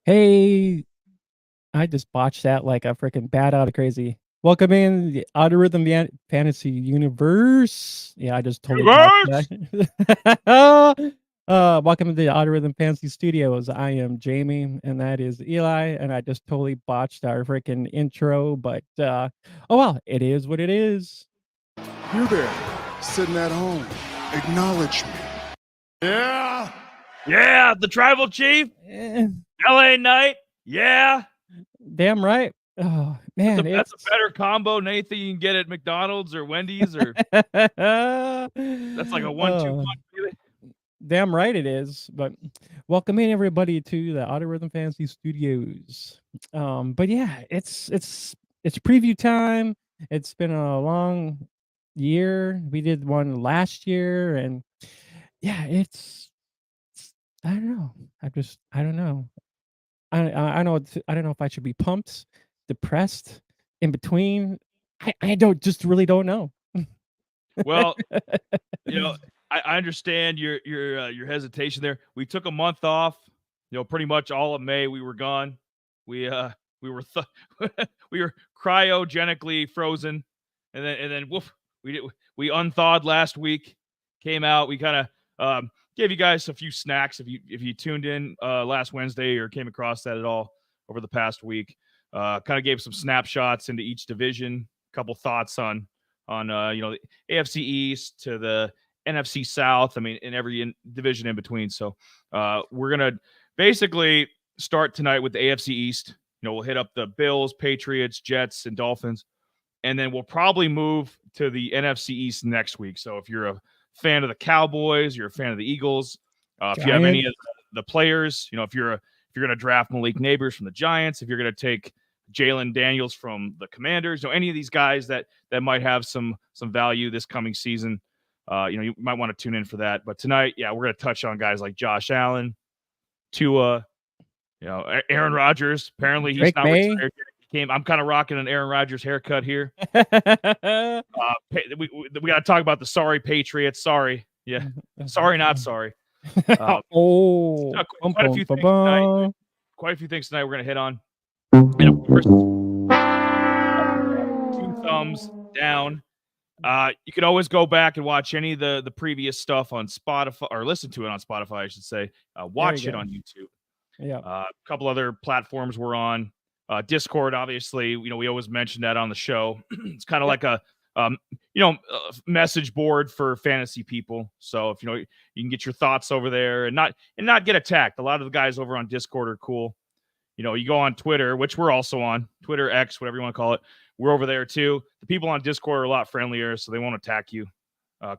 Hey, I just botched that like a freaking bat out of crazy. Welcome in the Algorithm Fantasy Universe. Yeah, I just totally botched Universe! that. Welcome to the Algorithm Fantasy Studios. I am Jamie, and that is Eli, and I just totally botched our freaking intro, but oh well, it is what it is. You there, sitting at home, acknowledge me. Yeah! Yeah, the tribal chief, Eh, LA Knight. Yeah. damn right. Oh That's a, man, that's it's a better combo than anything you can get at McDonald's or Wendy's, or that's like a 1-2 oh. punch. Baby. Damn right it is. But welcome in everybody to the Auto Rhythm Fantasy Studios. But yeah, it's preview time. It's been a long year. We did one last year, and yeah, it's I don't know. I don't know. I know I don't know if I should be pumped, depressed, in between. I don't just really don't know. Well, you know, I understand your hesitation there. We took a month off. Pretty much all of May we were gone. We were we were cryogenically frozen, and then woof, we unthawed last week. Came out. We kind of gave you guys a few snacks if you tuned in last Wednesday or came across that at all over the past week. Kind of gave some snapshots into each division. A couple thoughts on the AFC East to the NFC South. I mean, in every division in between. So we're gonna basically start tonight with the AFC East. We'll hit up the Bills, Patriots, Jets, and Dolphins, and then we'll probably move to the NFC East next week. So if you're a fan of the Cowboys, you're a fan of the Eagles, if you have any of the players, if you're gonna draft Malik Neighbors from the Giants, if you're gonna take Jalen Daniels from the Commanders, any of these guys that might have some value this coming season, you might want to tune in for that. But tonight, yeah, we're going to touch on guys like Josh Allen, Tua, Aaron Rodgers. Apparently, he's Drake not May. retired yet. I'm kind of rocking an Aaron Rodgers haircut here. We got to talk about the sorry Patriots. Sorry, yeah, sorry, not sorry. Oh, quite a few things tonight. Quite a few things tonight. We're going to hit on. And of course, 2 thumbs down. You can always go back and watch any of the previous stuff on Spotify, or listen to it on Spotify, I should say. Watch it on YouTube. Yeah. A couple other platforms we're on. Discord, obviously, we always mention that on the show. It's kind of like a message board for fantasy people. So if you can get your thoughts over there and not get attacked. A lot of the guys over on Discord are cool. You go on Twitter, which we're also on, Twitter, X, whatever you want to call it. We're over there too. The people on Discord are a lot friendlier, so they won't attack you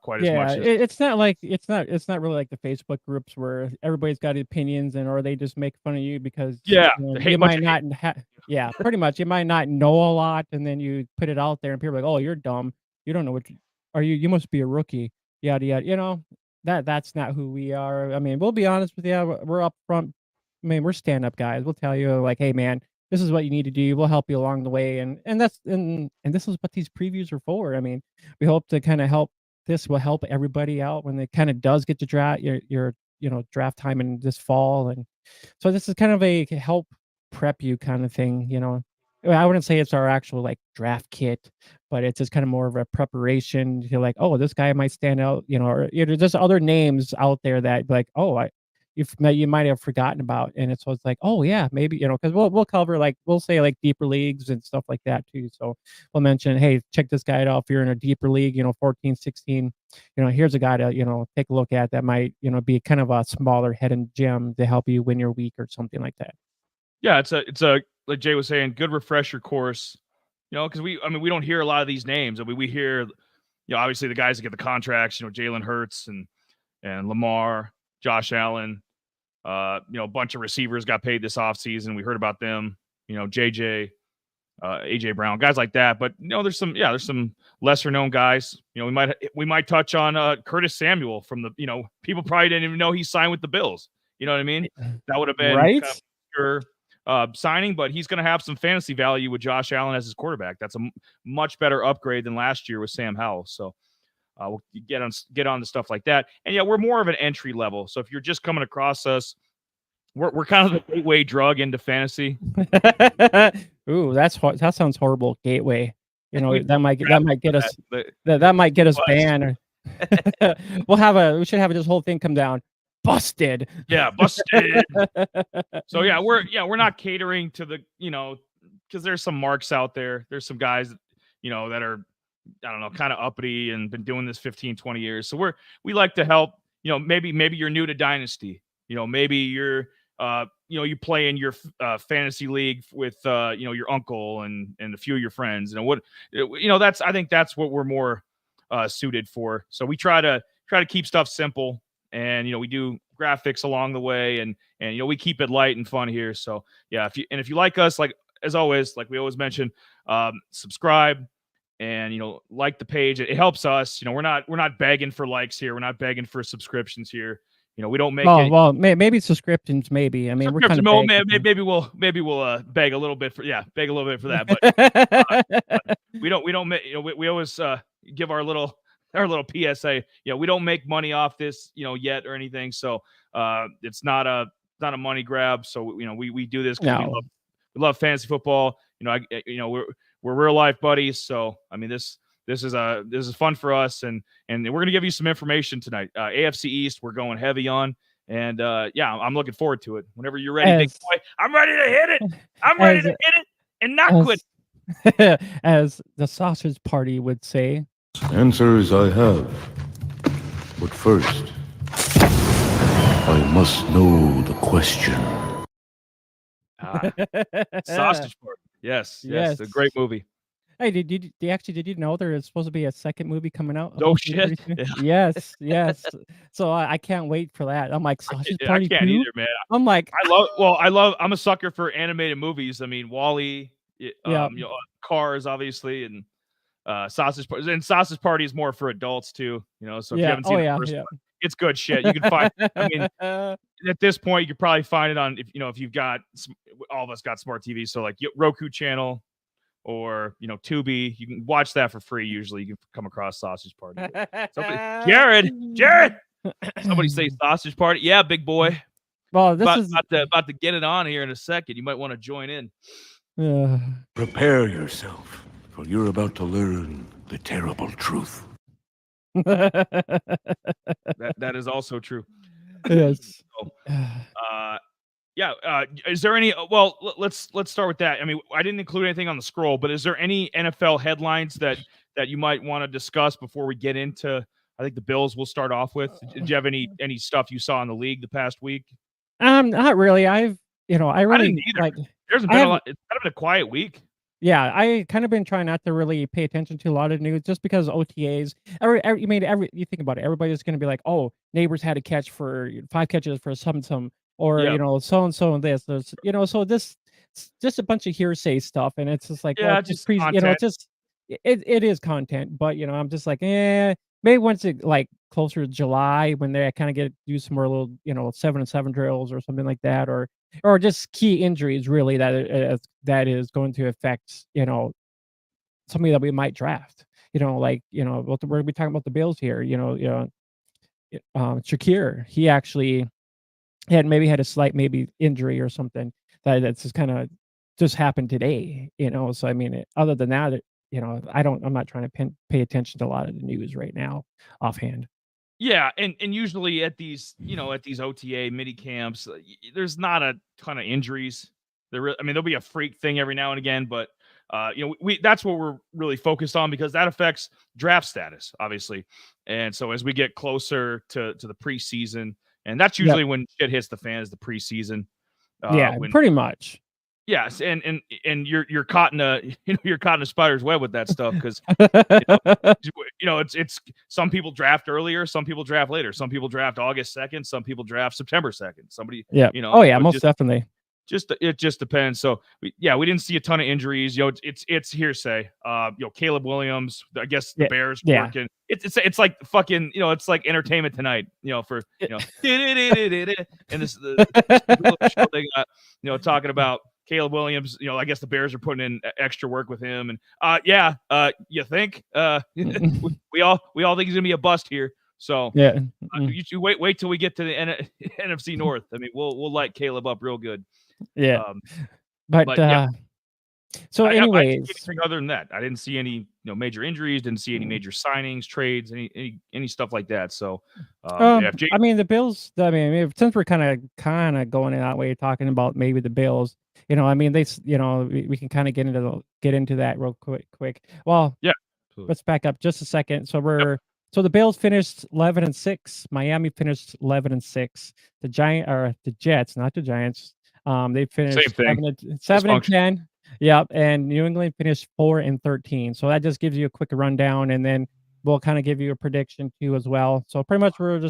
quite as much. It's not really like the Facebook groups where everybody's got opinions or they just make fun of you because you might not pretty much you might not know a lot, and then you put it out there and people are like, oh, you're dumb, you don't know what you must be a rookie, yada yada. That's not who we are. I mean, we'll be honest with you, we're up front. I mean, we're stand-up guys. We'll tell you like, hey man, this is what you need to do. We'll help you along the way. And this is what these previews are for. I mean, we hope to kind of help. This will help everybody out when it kind of does get to draft your draft time in this fall. And so this is kind of a help prep you kind of thing. I wouldn't say it's our actual like draft kit, but it's just kind of more of a preparation. You're like, oh, this guy might stand out, or there's other names out there that like, oh, you might have forgotten about, and it's like, oh yeah, maybe because we'll cover like we'll say like deeper leagues and stuff like that too. So we'll mention, hey, check this guy out if you're in a deeper league, 14, 16. Here's a guy to take a look at that might be kind of a smaller hidden gem to help you win your week or something like that. Yeah, it's a like Jay was saying, good refresher course. Because we don't hear a lot of these names. I mean, we hear obviously the guys that get the contracts. Jalen Hurts and Lamar, Josh Allen. A bunch of receivers got paid this offseason. We heard about them, JJ, AJ Brown, guys like that. But there's some lesser known guys. We might touch on Curtis Samuel from the people probably didn't even know he signed with the Bills. You know what I mean? That would have been right. Kind of sure signing, but he's going to have some fantasy value with Josh Allen as his quarterback. That's a much better upgrade than last year with Sam Howell. So we'll get on to stuff like that. And yeah, we're more of an entry level. So if you're just coming across us, We're kind of the gateway drug into fantasy. Ooh, that sounds horrible. Gateway. That might get us banned. We should have this whole thing come down. Busted. Yeah, busted. So we're not catering to the, because there's some marks out there. There's some guys, that are, I don't know, kind of uppity and been doing this 15, 20 years. So we like to help, maybe you're new to Dynasty, maybe you're, you play in your fantasy league with, your uncle and a few of your friends, I think that's what we're more suited for. So we try to keep stuff simple, and, we do graphics along the way, and we keep it light and fun here. So yeah, if you like us, like, as always, like we always mention, subscribe and, like the page. It helps us. We're not begging for likes here. We're not begging for subscriptions here. We don't make it. Well, maybe subscriptions. Maybe. I mean, we're kind of maybe we'll beg a little bit for that. But we don't make. We always give our little PSA. We don't make money off this, yet or anything. So it's not a money grab. So we do this because we love fantasy football. We're real life buddies. So I mean, this is fun for us, and we're going to give you some information tonight. AFC East, we're going heavy on, and I'm looking forward to it. Whenever you're ready, big boy, I'm ready to hit it. I'm ready to hit it and not quit. As the sausage party would say. Answers I have, but first, I must know the question. Sausage party. Yes. It's a great movie. Hey, did you know there is supposed to be a second movie coming out? Oh shit! Yeah. Yes. So I can't wait for that. I'm like, Sausage Party. I can't either, man. I'm like, I'm a sucker for animated movies. I mean, Wall-E, Cars, obviously, and Sausage Party. And Sausage Party is more for adults too. So if you haven't seen the first one, it's good shit. You can find. I mean, at this point, you could probably find it on if you've got, all of us got smart TV, so like Roku channel. Or Tubi, you can watch that for free. Usually, you can come across Sausage Party. Jared, somebody say Sausage Party. Yeah, big boy. Well, this is about to get it on here in a second. You might want to join in. Prepare yourself, for you're about to learn the terrible truth. That is also true. Yes. Is there any? Well, let's start with that. I mean, I didn't include anything on the scroll, but is there any NFL headlines that you might want to discuss before we get into? I think the Bills we'll start off with. Did you have any stuff you saw in the league the past week? Not really. I really didn't either. There's been a lot. It's kind of been a quiet week. Yeah, I kind of been trying not to really pay attention to a lot of news just because OTAs. You think about it, everybody's going to be like, "Oh, Neighbors had a catch for 5 catches for some." Or so and so and this, so this just a bunch of hearsay stuff, and it's just like, it is content, but I'm just like, maybe once it like closer to July when they kind of do some more little 7-on-7 drills or something like that, or just key injuries really that is going to affect somebody that we might draft, we're gonna be talking about the Bills here, Shakir, he actually had a slight injury or something that's just kind of just happened today, so I mean, other than that, I'm not trying to pay attention to a lot of the news right now offhand. Yeah, and usually at these OTA mini camps, there's not a ton of injuries. There'll be a freak thing every now and again, but that's what we're really focused on because that affects draft status, obviously. And so as we get closer to the preseason. And that's usually when shit hits the fan, is the preseason. Pretty much. Yes, and you're caught in a spider's web with that stuff because it's some people draft earlier, some people draft later, some people draft August 2nd, some people draft September 2nd. Most definitely. It just depends. So we didn't see a ton of injuries. It's hearsay. Caleb Williams, I guess the Bears working. It's like fucking, it's like Entertainment Tonight, for and this the show they got, talking about Caleb Williams. I guess the Bears are putting in extra work with him, and you think we all think he's gonna be a bust here. So yeah, you wait till we get to the NFC North. I mean, we'll light Caleb up real good. yeah. Um, But yeah. so I didn't see anyways, anything other than that. I didn't see any major injuries. Didn't see any major signings, trades, any stuff like that. So, I mean the Bills. I mean, since we're kind of going in that way, talking about maybe the Bills. I mean, we can kind of get into that real quick. Well, yeah. Let's back up just a second. So so the Bills finished 11-6. Miami finished 11-6. The Jets, not the Giants. They finished 7-10. Yep, and New England finished 4-13. So that just gives you a quick rundown, and then we'll kind of give you a prediction too as well. So pretty much we'll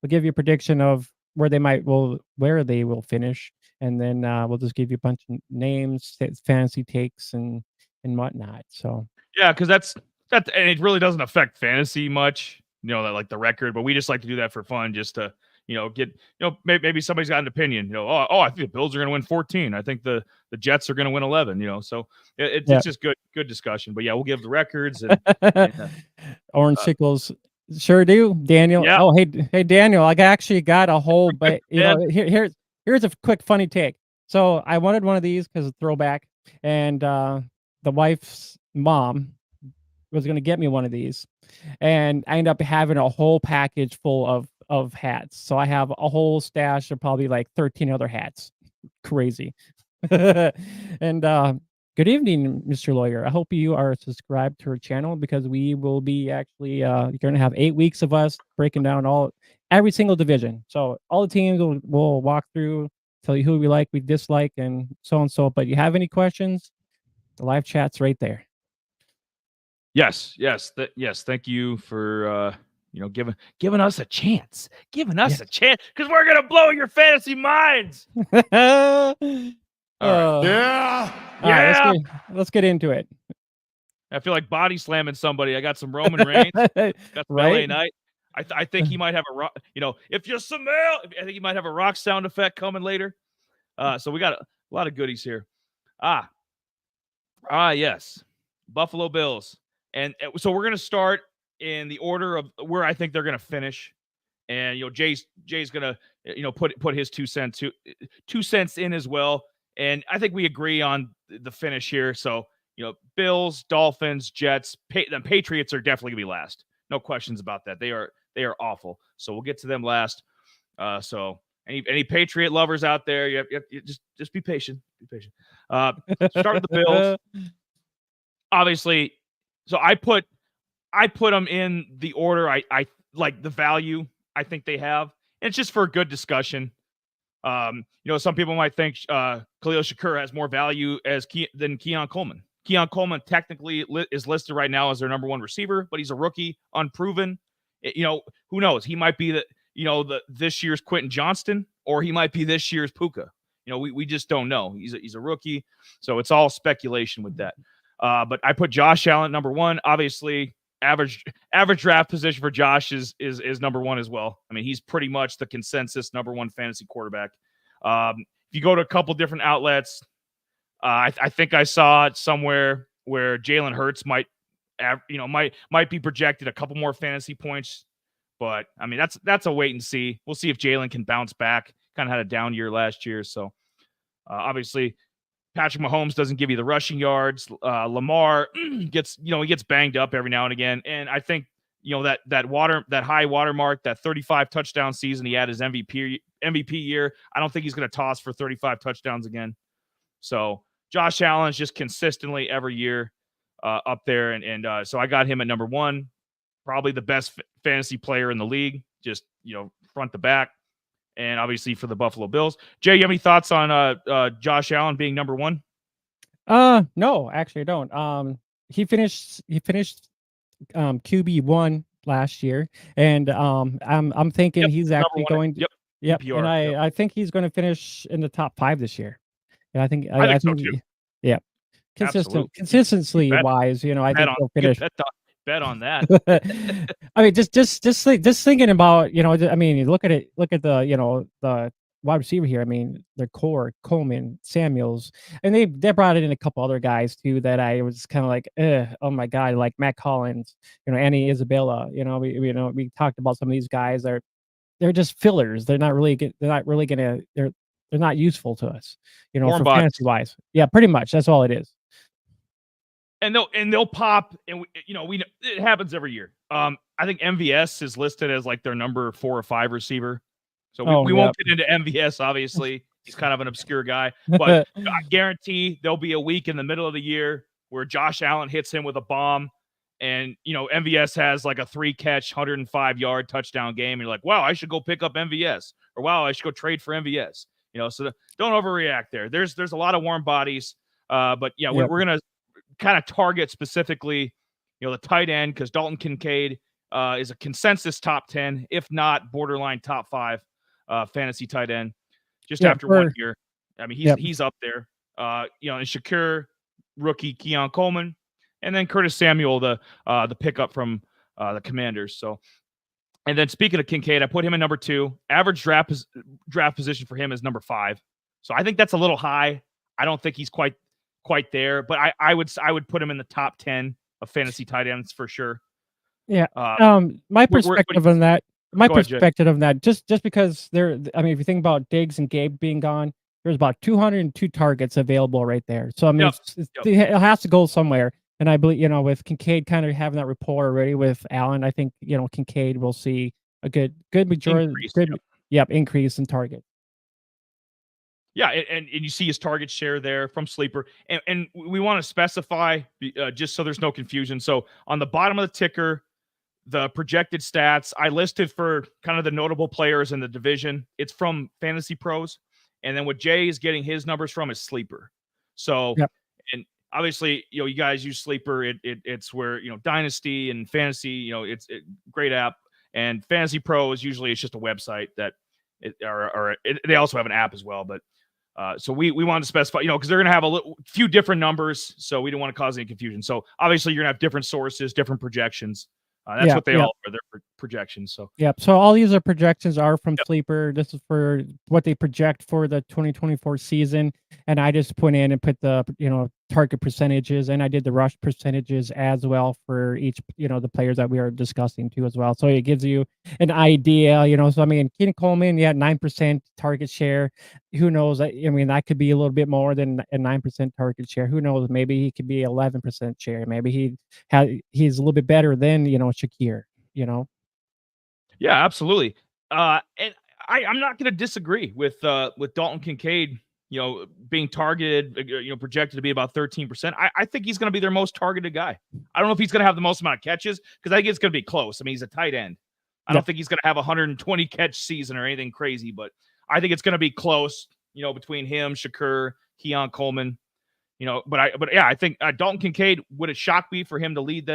give you a prediction of where they will finish, and then we'll just give you a bunch of names, fantasy takes, and whatnot. So yeah, because that, and it really doesn't affect fantasy much, that like the record, but we just like to do that for fun, just to get maybe somebody's got an opinion, I think the Bills are going to win 14. I think the Jets are going to win 11. So it's just good discussion. But yeah, we'll give the records and Orange Sickles sure do, Daniel. Yeah. Oh, hey Daniel, I actually got a whole, but here's a quick funny take. So I wanted one of these because it's throwback, and the wife's mom was going to get me one of these, and I ended up having a whole package full of hats. So I have a whole stash of probably like 13 other hats. Crazy. And good evening, Mr. Lawyer. I hope you are subscribed to our channel, because we will be actually you're going to have 8 weeks of us breaking down every single division. So all the teams will walk through, tell you who we like, we dislike, and so and so. But you have any questions, the live chat's right there. Yes. Thank you for giving us a chance, a chance, because we're gonna blow your fantasy minds. All right. Yeah. All right, let's get into it. I feel like body slamming somebody. I got some Roman Reigns. Got some LA Knight. I think he might have a rock. If you smell, I think he might have a rock sound effect coming later. So we got a lot of goodies here. Yes, Buffalo Bills. And so we're going to start in the order of where I think they're going to finish. And, Jay's going to, put his 2 cents in as well. And I think we agree on the finish here. So, Bills, Dolphins, Jets, the Patriots are definitely going to be last. No questions about that. They are awful. So we'll get to them last. So any Patriot lovers out there, you just be patient. Be patient. Start with the Bills. Obviously, so I put them in the order I like, the value I think they have. And it's just for a good discussion. Some people might think Khalil Shakur has more value than Keon Coleman. Keon Coleman technically is listed right now as their number 1 receiver, but he's a rookie, unproven. Who knows? He might be this year's Quentin Johnston, or he might be this year's Puka. We just don't know. He's a rookie, so it's all speculation with that. But I put Josh Allen number 1. Obviously, average draft position for Josh is number 1 as well. I mean, he's pretty much the consensus number 1 fantasy quarterback. If you go to a couple different outlets, I think I saw it somewhere where Jalen Hurts might be projected a couple more fantasy points. But I mean, that's a wait and see. We'll see if Jalen can bounce back. Kind of had a down year last year, so obviously Patrick Mahomes doesn't give you the rushing yards. Lamar gets banged up every now and again, and I think that high watermark, that 35 touchdown season he had his MVP year. I don't think he's going to toss for 35 touchdowns again. So Josh Allen's just consistently every year up there, and so I got him at number 1, probably the best fantasy player in the league, just front to back. And obviously for the Buffalo Bills. Jay, you have any thoughts on Josh Allen being number 1? No, actually I don't. He finished QB1 last year, and I'm thinking he's actually going to, yep. And I think he's going to finish in the top 5 this year. And I think so too. Yeah. Consistency wise, I think he'll finish. Bet on that. I mean, just thinking about, I mean, look at the wide receiver here. I mean, their core, Coleman, Samuels, and they brought in a couple other guys too that I was kind of like, oh my god, like Matt Collins, Annie Isabella. We talked about some of these guys they're just fillers. They're not useful to us, Warm for bodies. fantasy wise. Yeah, pretty much. That's all it is. And they'll pop, and we know it happens every year. I think MVS is listed as like their number 4 or 5 receiver. So we won't get into MVS, obviously. He's kind of an obscure guy. But I guarantee there'll be a week in the middle of the year where Josh Allen hits him with a bomb. And, MVS has like a 3-catch, 105-yard touchdown game. And you're like, wow, I should go pick up MVS. Or, wow, I should go trade for MVS. So don't overreact there. There's a lot of warm bodies. But, yeah, we're going to kind of target specifically, the tight end, because Dalton Kincaid is a consensus top 10, if not borderline top 5 fantasy tight end just after 1 year. I mean, he's up there. And Shakur, rookie Keon Coleman, and then Curtis Samuel, the pickup from the Commanders. So, and then speaking of Kincaid, I put him in number 2. Average draft position for him is number 5. So I think that's a little high. I don't think he's quite there, but I would put him in the top 10 of fantasy tight ends for sure. Yeah. My perspective on that. Just because if you think about Diggs and Gabe being gone, there's about 202 targets available right there. So I mean, it has to go somewhere. And I believe, with Kincaid kind of having that rapport already with Allen, I think, Kincaid will see a good majority, increase in target. Yeah, and you see his target share there from Sleeper. And we want to specify, just so there's no confusion. So on the bottom of the ticker, the projected stats, I listed for kind of the notable players in the division. It's from Fantasy Pros. And then what Jay is getting his numbers from is Sleeper. So, and obviously, you guys use Sleeper. It's where, Dynasty and Fantasy, it's a great app. And Fantasy Pros, usually it's just a website that, they also have an app as well. But so we wanted to specify, because they're going to have a few different numbers. So we don't want to cause any confusion. So obviously you're going to have different sources, different projections. That's what they all are. They're projections. So so all these projections are from Sleeper. This is for what they project for the 2024 season, and I just put the target percentages, and I did the rush percentages as well for each the players that we are discussing too as well. So it gives you an idea. So I mean, Keenan Coleman, 9% target share. Who knows? I mean, that could be a little bit more than a 9% target share. Who knows? Maybe he could be 11% share. Maybe he's a little bit better than Shakir. Yeah, absolutely. And I'm not going to disagree with Dalton Kincaid. Being targeted, projected to be about 13%. I think he's going to be their most targeted guy. I don't know if he's going to have the most amount of catches, because I think it's going to be close. I mean, he's a tight end. I don't think he's going to have a 120 catch season or anything crazy, but I think it's going to be close, between him, Shakur, Keon Coleman, I think Dalton Kincaid, would it shock me for him to lead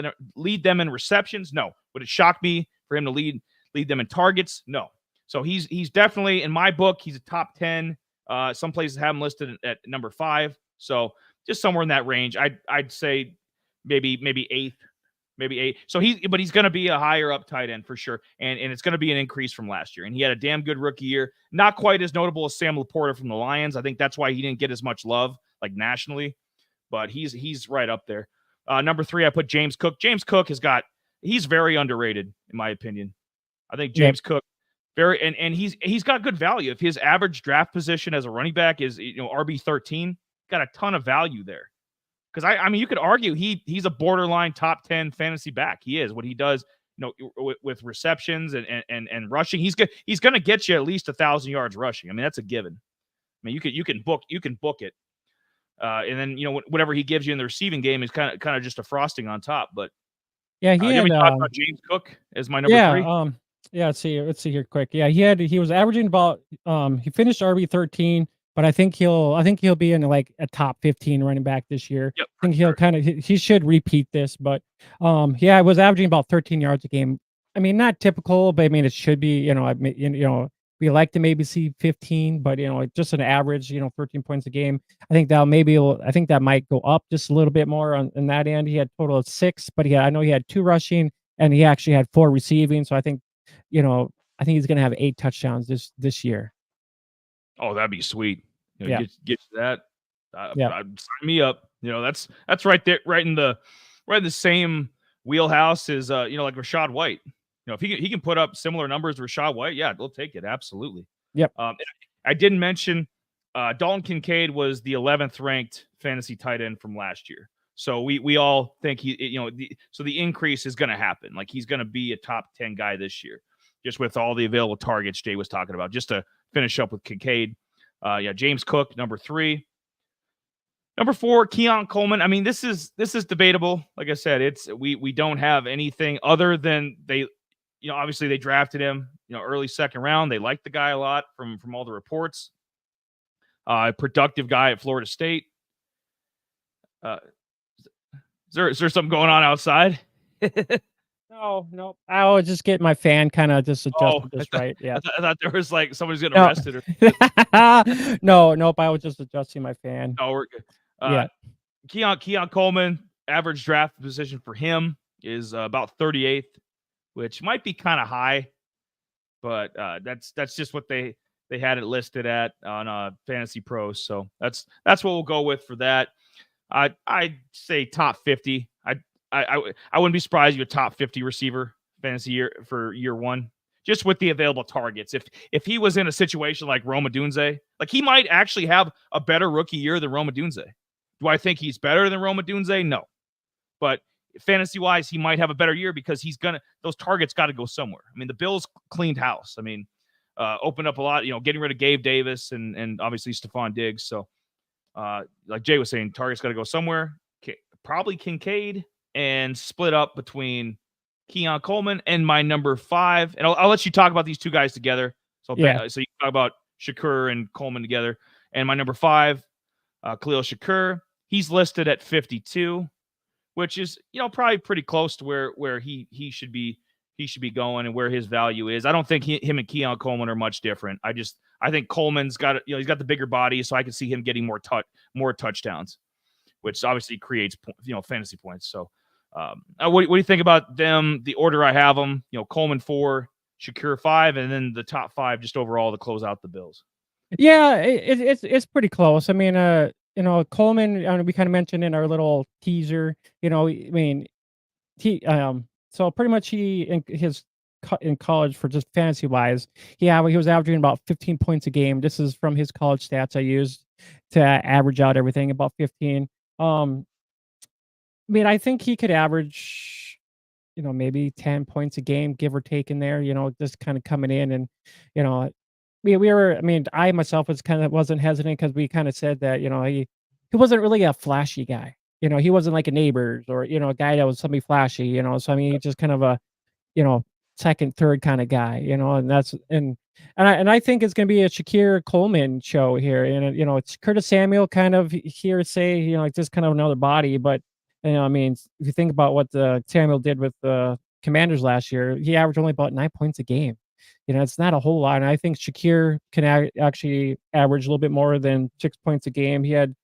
them in receptions? No. Would it shock me for him to lead them in targets? No. So he's definitely, in my book, he's a top 10. Some places have him listed at number 5. So just somewhere in that range. I'd say maybe 8th, maybe 8. So he's going to be a higher up tight end for sure. And it's going to be an increase from last year. And he had a damn good rookie year. Not quite as notable as Sam Laporta from the Lions. I think that's why he didn't get as much love, like nationally, but he's right up there. Number 3, I put James Cook. James Cook he's very underrated in my opinion. I think James Cook, and he's got good value. If his average draft position as a running back is RB13, got a ton of value there. Because I mean, you could argue he's a borderline top 10 fantasy back. He is. What he does, with receptions and rushing, he's going to get you at least 1,000 yards rushing. I mean, that's a given. I mean, you can book it. And then whatever he gives you in the receiving game is kind of just a frosting on top. But he had about James Cook as my number 3. Let's see here quick. Yeah, he was averaging about he finished RB13, but I think he'll be in like a top 15 running back this year. Yep, I think he should repeat this, but I was averaging about 13 yards a game. I mean, not typical, but I mean it should be, we like to maybe see 15, but just an average, 13 points a game. I think that might go up just a little bit more on that end. He had a total of 6, but I know he had 2 rushing and he actually had 4 receiving. So I think he's going to have 8 touchdowns this year. Oh, that'd be sweet. Yeah. Get to that. Yeah. Sign me up. That's right there, right in the same wheelhouse as like Rashad White. If he can put up similar numbers to Rashad White, yeah, they'll take it. Absolutely. Yep. I didn't mention Dalton Kincaid was the 11th ranked fantasy tight end from last year. So we all think so the increase is going to happen. Like he's going to be a top 10 guy this year, just with all the available targets Jay was talking about. Just to finish up with Kincaid, James Cook, number 3. Number 4, Keon Coleman. I mean, this is debatable. Like I said, we don't have anything other than they, obviously they drafted him, early second round. They like the guy a lot from all the reports. Productive guy at Florida State. Is there something going on outside? No. I was just getting my fan kind of just adjusted just right. Yeah. I thought there was like somebody's getting arrested. Nope. I was just adjusting my fan. Oh, we're good. Yeah. Keon Coleman, average draft position for him is about 38th, which might be kind of high, but that's just what they had it listed at on Fantasy Pros. So that's what we'll go with for that. I'd say top 50. I wouldn't be surprised if you're a top 50 receiver fantasy year one, just with the available targets. If he was in a situation like Rome Odunze, like he might actually have a better rookie year than Rome Odunze. Do I think he's better than Rome Odunze? No. But fantasy wise, he might have a better year because those targets got to go somewhere. I mean, the Bills cleaned house. I mean, opened up a lot, getting rid of Gabe Davis and obviously Stephon Diggs. So, like Jay was saying, targets got to go somewhere. Probably Kincaid, and split up between Keon Coleman and my number 5. And I'll let you talk about these two guys together. So, so you can talk about Shakur and Coleman together. And my number 5, Khalil Shakur, he's listed at 52, which is probably pretty close to where he should be going and where his value is. I don't think him and Keon Coleman are much different. I think Coleman's got he's got the bigger body, so I can see him getting more touchdowns, which obviously creates fantasy points. So what do you think about them? The order I have them, Coleman 4, Shakur 5, and then the top 5 just overall to close out the Bills. Yeah, it's pretty close. I mean, Coleman, we kind of mentioned in our little teaser. I mean, so pretty much in college for just fantasy wise, he was averaging about 15 points a game. This is from his college stats I used to average out everything, about 15. I mean, I think he could average, maybe 10 points a game, give or take in there, just kind of coming in and, I myself wasn't hesitant because we kind of said that, he wasn't really a flashy guy. He wasn't like a Neighbors or, a guy that was somebody flashy, so I mean, he's just kind of a, second, third kind of guy, and I think it's going to be a Shakir Coleman show here. And, it's Curtis Samuel kind of hearsay, like just kind of another body. But, I mean, if you think about what Samuel did with the Commanders last year, he averaged only about 9 points a game. It's not a whole lot. And I think Shakir can actually average a little bit more than 6 points a game. And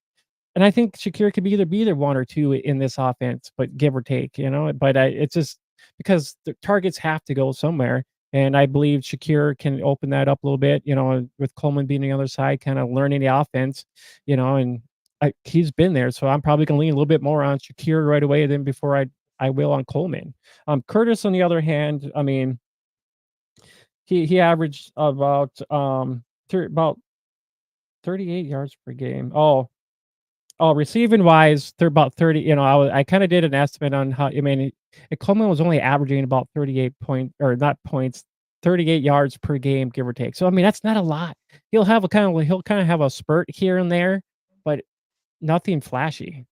I think Shakir could be either 1 or 2 in this offense, but give or take, but it's just because the targets have to go somewhere. And I believe Shakir can open that up a little bit, with Coleman being on the other side, kind of learning the offense, and he's been there. So I'm probably going to lean a little bit more on Shakir right away than before I will on Coleman. Curtis, on the other hand, I mean, he averaged about 38 yards per game. Oh, receiving wise, they're about 30. I kind of did an estimate on how. I mean, Coleman was only averaging about 38 yards per game, give or take. So I mean, that's not a lot. He'll kind of have a spurt here and there, but nothing flashy.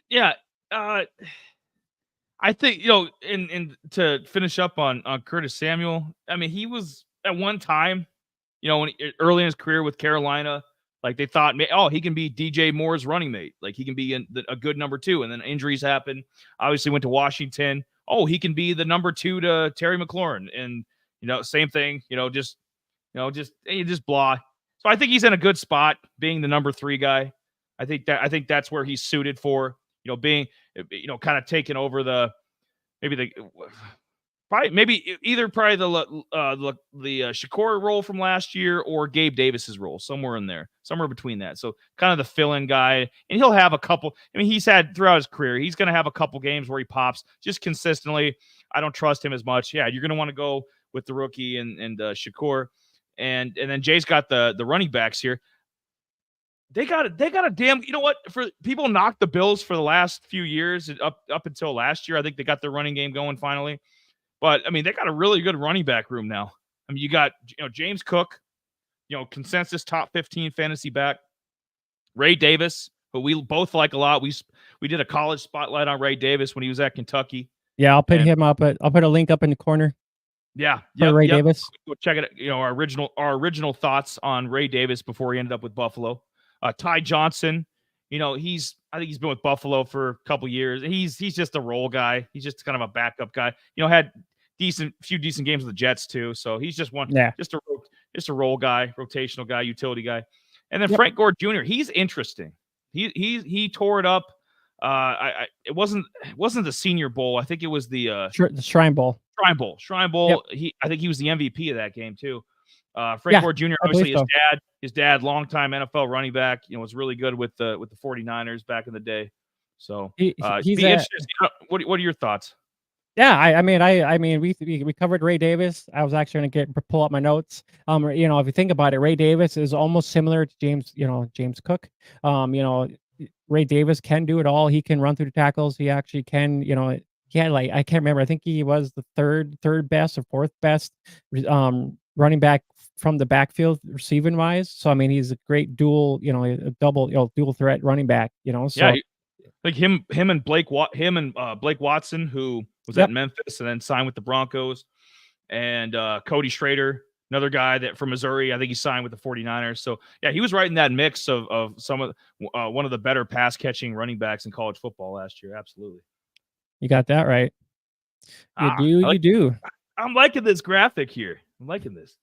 Yeah, I think and to finish up on Curtis Samuel. I mean, he was at one time, early in his career with Carolina. Like they thought, he can be DJ Moore's running mate. Like he can be a good number 2. And then injuries happen. Obviously went to Washington. He can be the number 2 to Terry McLaurin. And, same thing, just blah. So I think he's in a good spot being the number 3 guy. I think that's where he's suited for, being, kind of taking over maybe either the Shakur role from last year or Gabe Davis's role, somewhere in there, somewhere between that. So kind of the fill-in guy, and he'll have a couple. I mean, he's had throughout his career, he's going to have a couple games where he pops just consistently. I don't trust him as much. Yeah, you're going to want to go with the rookie and Shakur, and then Jay's got the running backs here. They got a damn. You know what? For people knocked the Bills for the last few years up until last year. I think they got their running game going finally. But, I mean, they got a really good running back room now. I mean, you got, James Cook, consensus top 15 fantasy back. Ray Davis, who we both like a lot. We did a college spotlight on Ray Davis when he was at Kentucky. Yeah, I'll put him up. I'll put a link up in the corner. Yeah. Ray Davis. Go check it. Our original thoughts on Ray Davis before he ended up with Buffalo. Ty Johnson, I think he's been with Buffalo for a couple years. He's just a role guy. He's just kind of a backup guy. Had few decent games with the Jets too. So he's just just a role guy, rotational guy, utility guy. And then Frank Gore Jr. He's interesting. He tore it up. It wasn't the Senior Bowl. I think it was the Shrine Bowl. Shrine Bowl. Yep. I think he was the MVP of that game too. Frank Gore Jr. Obviously his dad, longtime NFL running back. Was really good with the 49ers back in the day. So he's interesting. What are your thoughts? Yeah, I mean, we covered Ray Davis. I was actually going to pull up my notes. If you think about it, Ray Davis is almost similar to James Cook. Ray Davis can do it all. He can run through the tackles. He actually can. He had I can't remember. I think he was the third best or fourth best running back from the backfield receiving wise. So I mean, he's a great dual threat running back. So yeah, like him and Blake Watson, who was at Memphis and then signed with the Broncos, and Cody Schrader, another guy that from Missouri. I think he signed with the 49ers. So yeah, he was right in that mix of some of one of the better pass catching running backs in college football last year. Absolutely. You got that right. You do. I'm liking this graphic here. I'm liking this.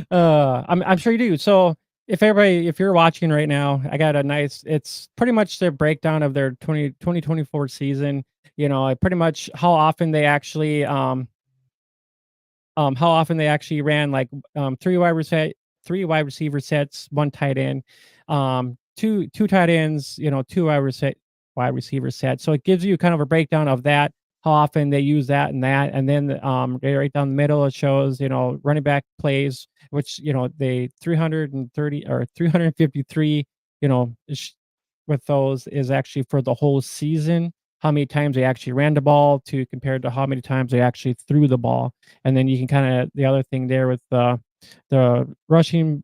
I'm sure you do. So if you're watching right now, I got it's pretty much their breakdown of their 2024 season. Pretty much how often they actually ran like three wide receiver sets, one tight end, two tight ends, two wide receiver sets. So it gives you kind of a breakdown of that, how often they use that, and then right down the middle it shows running back plays, which they 330 or 353 with those is actually for the whole season, how many times they actually ran the ball to compared to how many times they actually threw the ball. And then you can kind of the other thing there with the rushing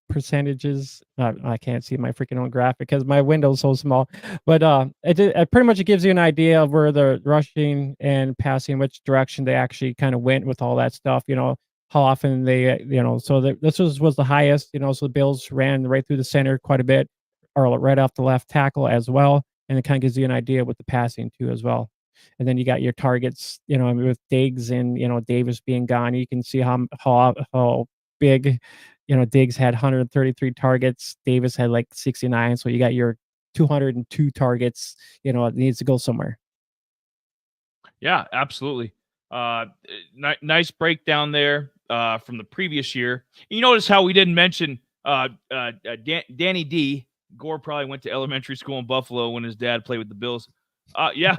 percentages. I can't see my freaking own graphic because my window's so small, but it pretty much gives you an idea of where the rushing and passing, which direction they actually kind of went with all that stuff. How often they so this was the highest. So the Bills ran right through the center quite a bit, or right off the left tackle as well, and it kind of gives you an idea with the passing too as well. And then you got your targets, with Diggs and Davis being gone, you can see how big. Diggs had 133 targets. Davis had like 69. So you got your 202 targets. It needs to go somewhere. Yeah, absolutely. Nice breakdown there from the previous year. You notice how we didn't mention Danny D. Gore probably went to elementary school in Buffalo when his dad played with the Bills. Yeah.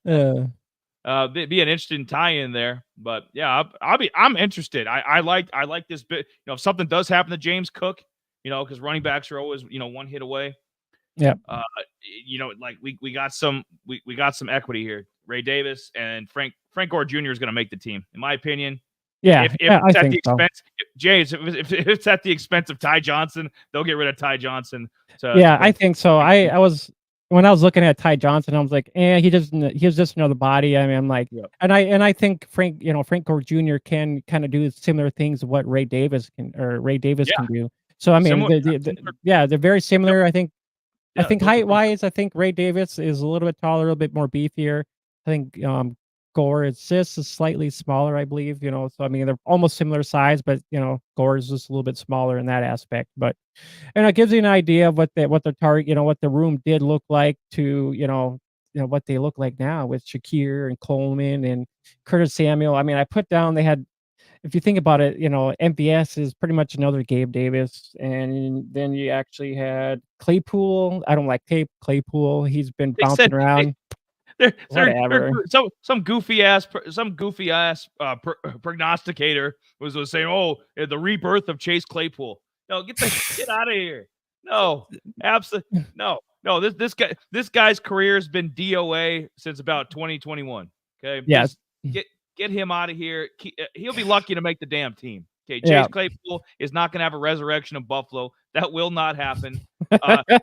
Be an interesting tie-in there, but yeah, I'm interested. I like this bit. If something does happen to James Cook, because running backs are always one hit away. Yeah. Like we got some equity here. Ray Davis and Frank Gore Jr. is going to make the team, in my opinion. Yeah, if I it's at think the expense, James, if it's at the expense of Ty Johnson, they'll get rid of Ty Johnson. I think so. When I was looking at Ty Johnson, I was like, he's just another body. I mean, I'm like, and I think Frank Gore Jr. can kind of do similar things to what Ray Davis can do. So I mean, they're very similar. I think height wise, I think Ray Davis is a little bit taller, a little bit more beefier. I think Gore. It's just slightly smaller, I believe. So I mean they're almost similar size, but Gore is just a little bit smaller in that aspect. But it gives you an idea of what the target, what the room did look like to what they look like now with Shakir and Coleman and Curtis Samuel. I mean, I put down they had. If you think about it, MVS is pretty much another Gabe Davis, and then you actually had Claypool. I don't like Claypool. He's been bouncing around. Whatever. Some goofy ass prognosticator was saying, "Oh, the rebirth of Chase Claypool." No, get out of here. No, absolutely no. This guy's career has been DOA since about 2021. Okay, yes. Get him out of here. He'll be lucky to make the damn team. Okay, Chase Claypool is not going to have a resurrection of Buffalo. That will not happen.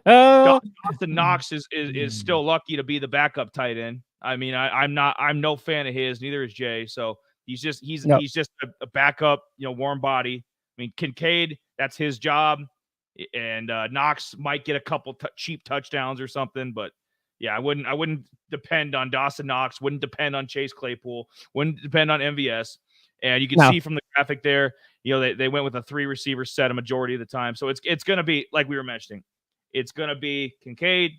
Dawson Knox is still lucky to be the backup tight end. I mean, I'm no fan of his. Neither is Jay. So he's just a backup, warm body. I mean, Kincaid, that's his job, and Knox might get a couple cheap touchdowns or something, but. Yeah, I wouldn't depend on Dawson Knox, wouldn't depend on Chase Claypool, wouldn't depend on MVS. And you can see from the graphic there, they went with a 3-receiver set a majority of the time. So it's going to be, like we were mentioning, it's going to be Kincaid.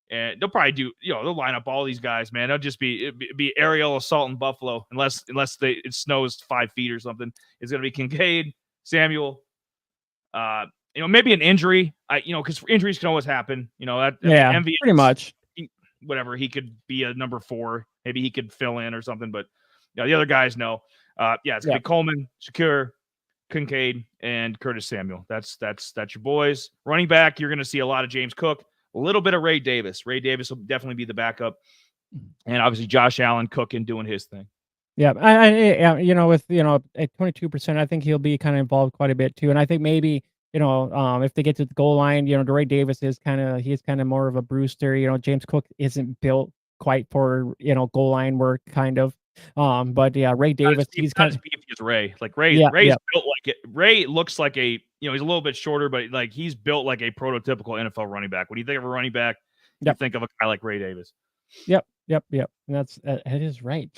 And they'll probably do, they'll line up all these guys, man. It'll just be aerial assault in Buffalo, unless it snows 5 feet or something. It's going to be Kincaid, Samuel, maybe an injury, because injuries can always happen. MVS, pretty much. He could be a number 4. Maybe he could fill in or something. But the other guys know. It's gonna be Coleman, Shakir, Kincaid, and Curtis Samuel. That's your boys. Running back, you're gonna see a lot of James Cook, a little bit of Ray Davis. Ray Davis will definitely be the backup, and obviously Josh Allen cooking, doing his thing. Yeah, with at 22%, I think he'll be kind of involved quite a bit too, and I think maybe. If they get to the goal line, Ray Davis he's kind of more of a Brewster. James Cook isn't built quite for, goal line work kind of. But yeah, Ray Davis, he's kind of beefy as Ray. Like Ray's built like it. Ray looks like he's a little bit shorter, but like he's built like a prototypical NFL running back. When you think of a running back, you think of a guy like Ray Davis. Yep. And that is right.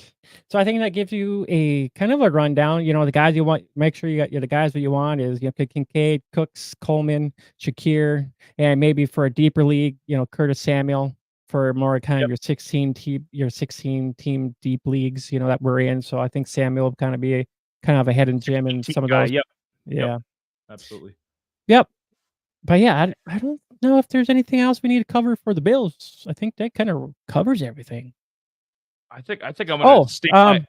So I think that gives you a kind of a rundown. The guys you want, make sure you got the guys that you want is Kincaid, Cooks, Coleman, Shakir, and maybe for a deeper league, Curtis Samuel for more kind of your 16 team deep leagues, that we're in. So I think Samuel will kind of ahead in Jim and some of those. Yep. Absolutely. Yep. But yeah, I don't know if there's anything else we need to cover for the Bills. I think that kind of covers everything. I think I'm gonna I'm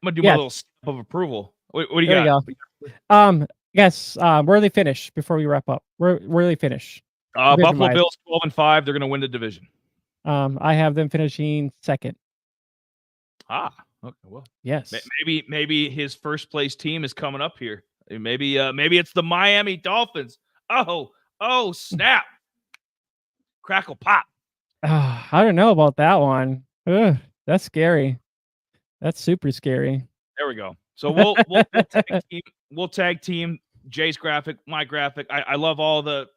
gonna do my little stamp of approval. What do you got? Yes. Where they finish before we wrap up? Where they finish? Buffalo Bills 12-5. They're gonna win the division. I have them finishing second. Okay. Well, yes. Maybe his first place team is coming up here. Maybe it's the Miami Dolphins. Oh, snap. Crackle pop. I don't know about that one. Ugh, that's scary. That's super scary. There we go. So we'll tag team Jay's graphic, my graphic. I love all the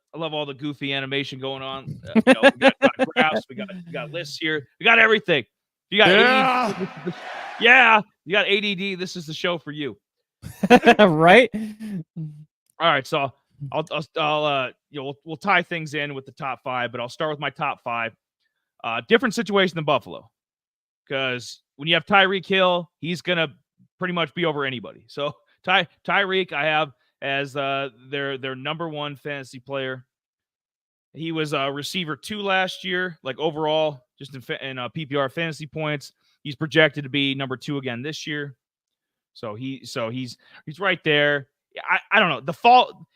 goofy animation going on. We got graphs, we got lists here. We got everything. You got ADD, you got ADD. This is the show for you. Right? All right, so we'll tie things in with the top 5, but I'll start with my top 5. Different situation than Buffalo, because when you have Tyreek Hill, he's gonna pretty much be over anybody. So Tyreek, I have as their number 1 fantasy player. He was receiver 2 last year, like overall, just in PPR fantasy points. He's projected to be number 2 again this year. So he's right there. I don't know. The fall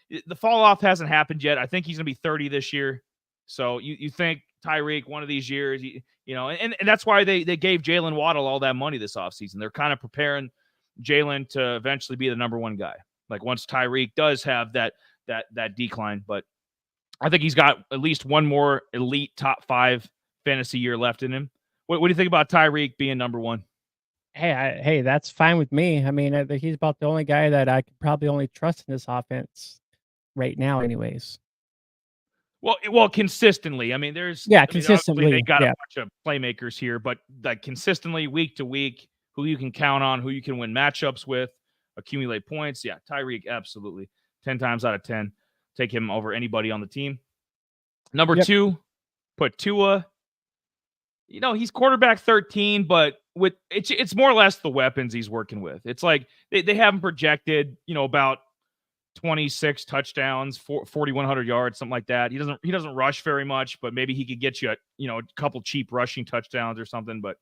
off hasn't happened yet. I think he's gonna be 30 this year. So you think Tyreek one of these years, and that's why they gave Jalen Waddle all that money this offseason. They're kind of preparing Jalen to eventually be the number 1 guy. Like once Tyreek does have that decline, but I think he's got at least one more elite top 5 fantasy year left in him. What do you think about Tyreek being number 1? Hey, that's fine with me. I mean, he's about the only guy that I could probably only trust in this offense right now, anyways. Well, consistently. I mean, consistently. They got a bunch of playmakers here, but like consistently, week to week, who you can count on, who you can win matchups with, accumulate points. Yeah, Tyreek, absolutely. 10 times out of 10, take him over anybody on the team. Number 2, put Tua. He's quarterback 13, but with it's more or less the weapons he's working with. It's like they have him projected, about 26 touchdowns, 4,100 yards, something like that. He doesn't rush very much, but maybe he could get you a couple cheap rushing touchdowns or something. But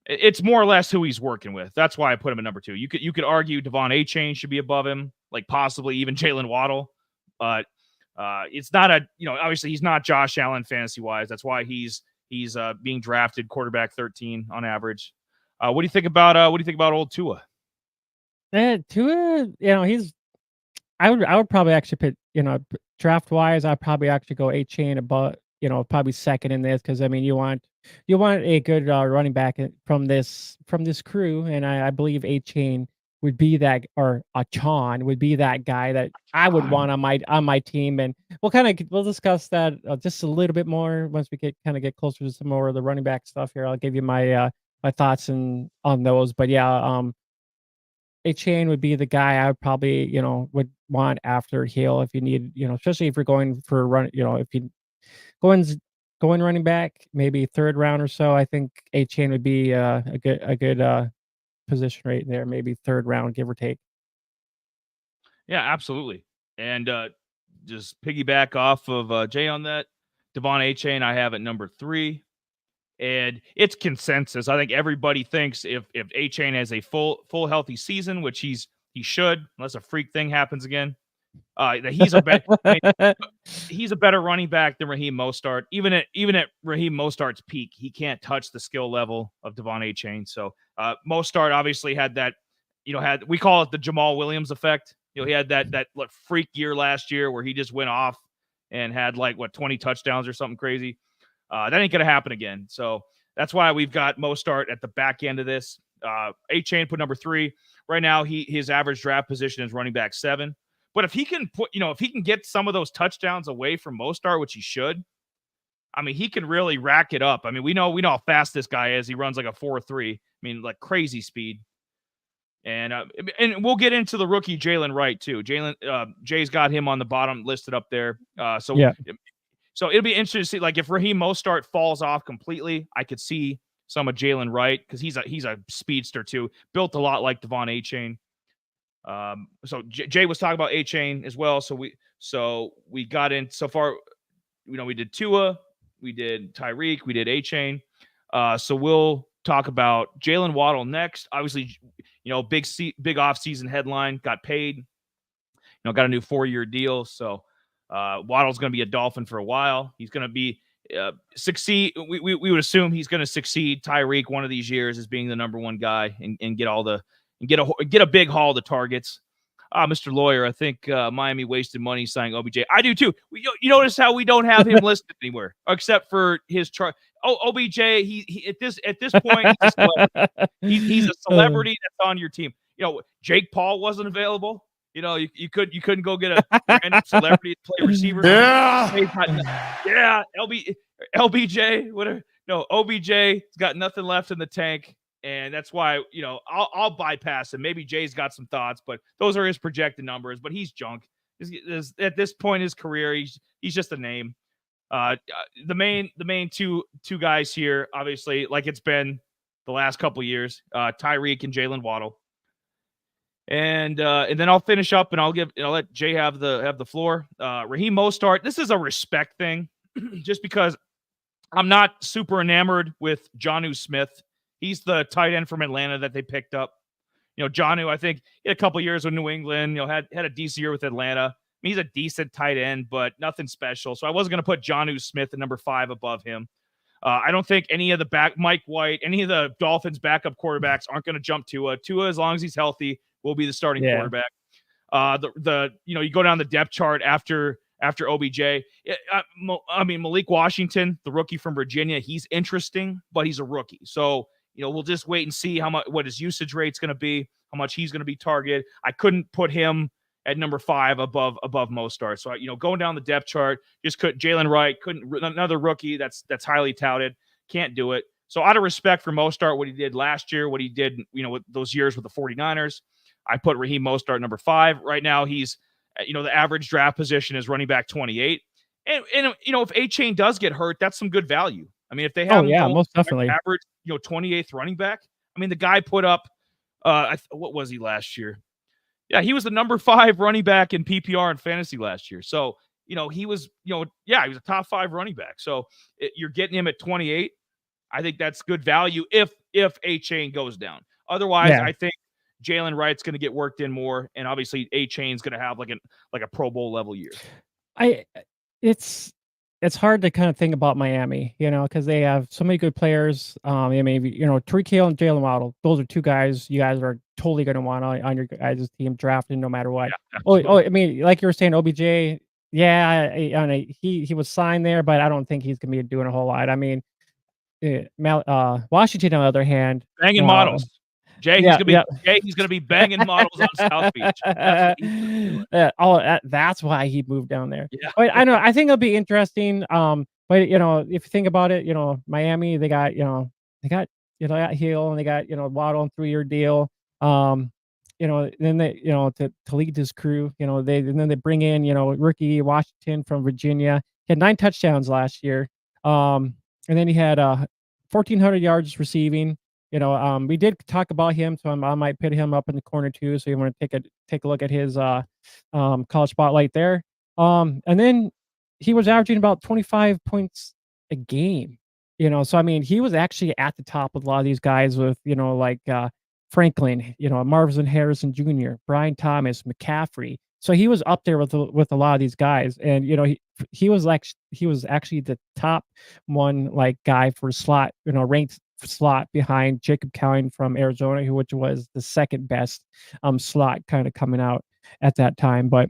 it's more or less who he's working with. That's why I put him at number 2. You could argue Devon Achane should be above him, like possibly even Jalen Waddle, but it's not obviously he's not Josh Allen fantasy wise. That's why he's being drafted quarterback 13 on average. What do you think about old Tua? Tua, I would probably actually put, draft wise, I'd probably actually go Achane above, probably second in this, because I mean you want a good running back from this crew, and I believe Achane would be that, or Achane would be that guy that I would want on my team, and we'll discuss that just a little bit more once we get closer to some more of the running back stuff here. I'll give you my thoughts on those, but yeah, Achane would be the guy I would probably would want after Hill if you need, especially if you're going for a run, if you going running back, maybe third round or so. I think Achane would be a good position right there, maybe third round, give or take. Yeah, absolutely. And just piggyback off of Jay on that, Devon Achane I have at number 3. And it's consensus. I think everybody thinks if Achane has a full healthy season, which he should, unless a freak thing happens again, that he's a better running back than Raheem Mostert. Even at Raheem Mostert's peak, he can't touch the skill level of Devon Achane. So Mostert obviously had that, we call it the Jamal Williams effect. He had that freak year last year where he just went off and had 20 touchdowns or something crazy. That ain't going to happen again. So that's why we've got Mostert at the back end of this. Achane put number 3. Right now, his average draft position is running back 7. But if he can get some of those touchdowns away from Mostert, which he should, I mean, he can really rack it up. I mean, we know how fast this guy is. He runs like a 4.3. I mean, like crazy speed. And we'll get into the rookie Jalen Wright too. Jay's got him on the bottom listed up there. So it'll be interesting to see, like, if Raheem Mostert falls off completely, I could see some of Jalen Wright, because he's a speedster too, built a lot like Devon Achane. So Jay was talking about Achane as well. So we got in so far. We did Tua, we did Tyreek, we did Achane. So we'll talk about Jalen Waddle next. Obviously, big offseason headline, got paid. Got a new 4-year deal. So. Waddle's going to be a Dolphin for a while. He's going to be succeed. We would assume he's going to succeed Tyreek one of these years as being the number 1 guy and get a big haul to targets. Mr. Lawyer, I think Miami wasted money signing OBJ. I do too. You notice how we don't have him listed anywhere except for his chart. OBJ. He at this point he's a celebrity that's on your team. Jake Paul wasn't available. You couldn't go get a random celebrity to play receiver. Yeah. LBJ, whatever. No, OBJ's got nothing left in the tank, and that's why I'll bypass him. Maybe Jay's got some thoughts, but those are his projected numbers. But he's junk. At this point in his career, he's just a name. The main two guys here, obviously, like it's been the last couple of years, Tyreek and Jalen Waddle. And then I'll finish up, and I'll let Jay have the floor. Raheem Mostert, this is a respect thing, just because I'm not super enamored with Jonnu Smith. He's the tight end from Atlanta that they picked up. Jonnu, I think, in a couple of years with New England, had a decent year with Atlanta. I mean, he's a decent tight end, but nothing special. So I wasn't going to put Jonnu Smith at number 5 above him. I don't think any of the Mike White, any of the Dolphins backup quarterbacks aren't going to jump Tua. Tua, as long as he's healthy, will be the starting quarterback. You go down the depth chart after OBJ. I mean, Malik Washington, the rookie from Virginia, he's interesting, but he's a rookie. So, we'll just wait and see what his usage rate's going to be, how much he's going to be targeted. I couldn't put him at number 5 above Mostert. So, going down the depth chart, just Jalen Wright couldn't, another rookie that's highly touted, can't do it. So out of respect for Mostert, what he did last year, what he did, with those years with the 49ers, I put Raheem Mostert number 5. Right now, he's, the average draft position is running back 28. And if A-Chain does get hurt, that's some good value. I mean, if they have most definitely average, 28th running back. I mean, the guy put up, what was he last year? Yeah, he was the number 5 running back in PPR and fantasy last year. So, he was, he was a top 5 running back. So you're getting him at 28. I think that's good value if A-Chain goes down. Otherwise, I think Jalen Wright's going to get worked in more, and obviously A-Chain's going to have like a Pro Bowl level year. It's hard to kind of think about Miami, because they have so many good players. Maybe Tyreek Hill and Jalen Waddle. Those are 2 guys you guys are totally going to want on your guys' team drafted no matter what. Yeah, I mean, like you were saying, OBJ. Yeah, he was signed there, but I don't think he's going to be doing a whole lot. I mean, Washington, on the other hand, banging models. Jay, he's gonna be banging models on South Beach. That's why he moved down there. Yeah. But I know, I think it'll be interesting. But if you think about it, Miami, they got Hill and they got Waddle on 3-year deal. Then they to lead this crew, then they bring in rookie Washington from Virginia. He had 9 touchdowns last year. And then he had 1,400 yards receiving. We did talk about him, so I might put him up in the corner too. So you want to take a look at his college spotlight there. And then he was averaging about 25 points a game. So I mean, he was actually at the top with a lot of these guys with like Franklin, Marvin Harrison Jr., Brian Thomas, McCaffrey. So he was up there with a lot of these guys, and he was actually the top one guy for slot, ranked slot behind Jacob Cowing from Arizona, which was the second best slot kind of coming out at that time. But